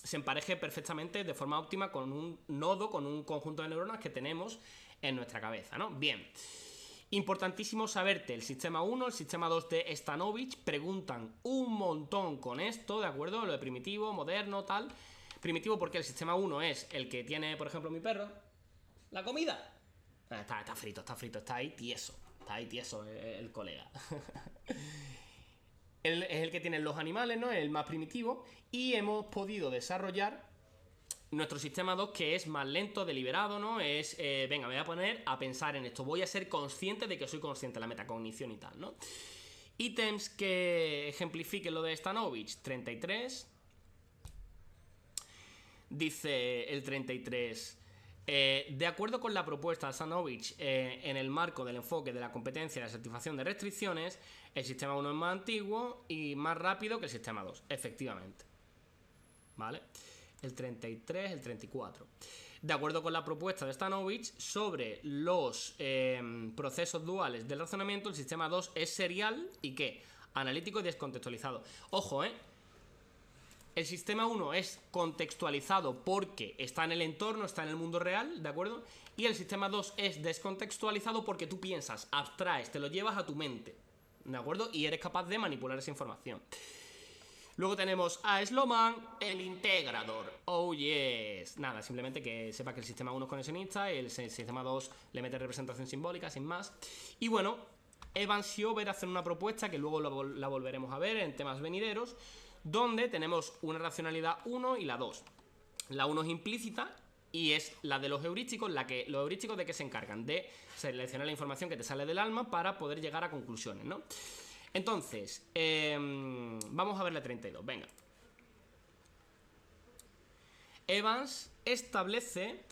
se empareje perfectamente de forma óptima con un nodo, con un conjunto de neuronas que tenemos en nuestra cabeza, ¿no? Bien. Importantísimo saberte el sistema 1, el sistema 2 de Stanovich. Preguntan un montón con esto, ¿de acuerdo? Lo de primitivo, moderno, tal. Primitivo porque el sistema 1 es el que tiene, por ejemplo, mi perro. La comida. Está frito, está ahí tieso. Está ahí tieso el colega. Él es el que tiene los animales, ¿no? Es el más primitivo. Y hemos podido desarrollar nuestro sistema 2, que es más lento, deliberado, ¿no? Es, venga, me voy a poner a pensar en esto. Voy a ser consciente de que soy consciente de la metacognición y tal, ¿no? Ítems que ejemplifiquen lo de Stanovich. 33. Dice el 33... de acuerdo con la propuesta de Stanovich, en el marco del enfoque de la competencia y la satisfacción de restricciones, el sistema 1 es más antiguo y más rápido que el sistema 2, efectivamente. ¿Vale? El 33, el 34. De acuerdo con la propuesta de Stanovich sobre los procesos duales del razonamiento, el sistema 2 es serial y ¿qué? Analítico y descontextualizado. Ojo, el sistema 1 es contextualizado porque está en el entorno, está en el mundo real, ¿de acuerdo? Y el sistema 2 es descontextualizado porque tú piensas, abstraes, te lo llevas a tu mente, ¿de acuerdo? Y eres capaz de manipular esa información. Luego tenemos a Sloman, el integrador. Oh yes. Nada, simplemente que sepa que el sistema 1 es conexionista, el sistema 2 le mete representación simbólica, sin más. Y bueno, Evans y Over hacen una propuesta que luego la volveremos a ver en temas venideros, donde tenemos una racionalidad 1 y la 2. La 1 es implícita y es la de los heurísticos. Los heurísticos, ¿de qué se encargan? De seleccionar la información que te sale del alma para poder llegar a conclusiones, ¿no? Entonces, vamos a ver la 32, venga. Evans establece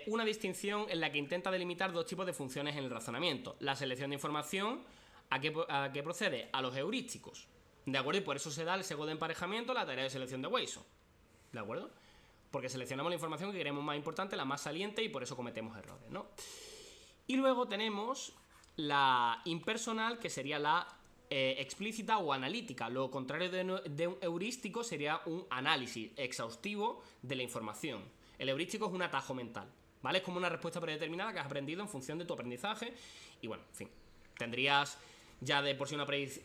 una distinción en la que intenta delimitar dos tipos de funciones en el razonamiento. La selección de información, ¿a qué procede? A los heurísticos. ¿De acuerdo? Y por eso se da el sesgo de emparejamiento, la tarea de selección de Wason. ¿De acuerdo? Porque seleccionamos la información que queremos más importante, la más saliente, y por eso cometemos errores, ¿no? Y luego tenemos la impersonal, que sería la explícita o analítica. Lo contrario de un heurístico sería un análisis exhaustivo de la información. El heurístico es un atajo mental, ¿vale? Es como una respuesta predeterminada que has aprendido en función de tu aprendizaje. Y bueno, en fin, tendrías ya de por sí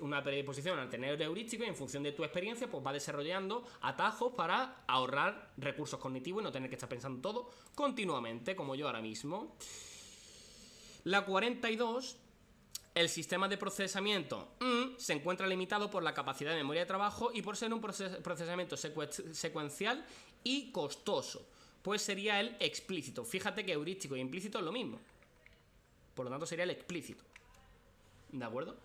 una predisposición al tener heurístico, y en función de tu experiencia pues va desarrollando atajos para ahorrar recursos cognitivos y no tener que estar pensando todo continuamente, como yo ahora mismo. La 42, el sistema de procesamiento se encuentra limitado por la capacidad de memoria de trabajo y por ser un procesamiento secuencial y costoso, pues sería el explícito. Fíjate que heurístico y implícito es lo mismo, por lo tanto sería el explícito. ¿De acuerdo?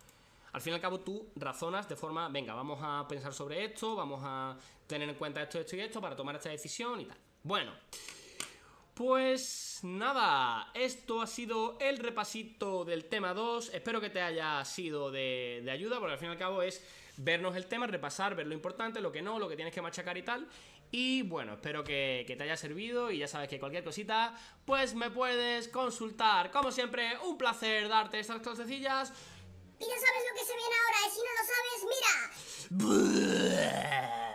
Al fin y al cabo tú razonas de forma, venga, vamos a pensar sobre esto, vamos a tener en cuenta esto, esto y esto para tomar esta decisión y tal. Bueno, pues nada, esto ha sido el repasito del tema 2. Espero que te haya sido de ayuda, porque al fin y al cabo es vernos el tema, repasar, ver lo importante, lo que no, lo que tienes que machacar y tal. Y bueno, espero que te haya servido, y ya sabes que cualquier cosita pues me puedes consultar. Como siempre, un placer darte estas clasecillas. Y ya sabes lo que se viene ahora, y si no lo sabes, mira.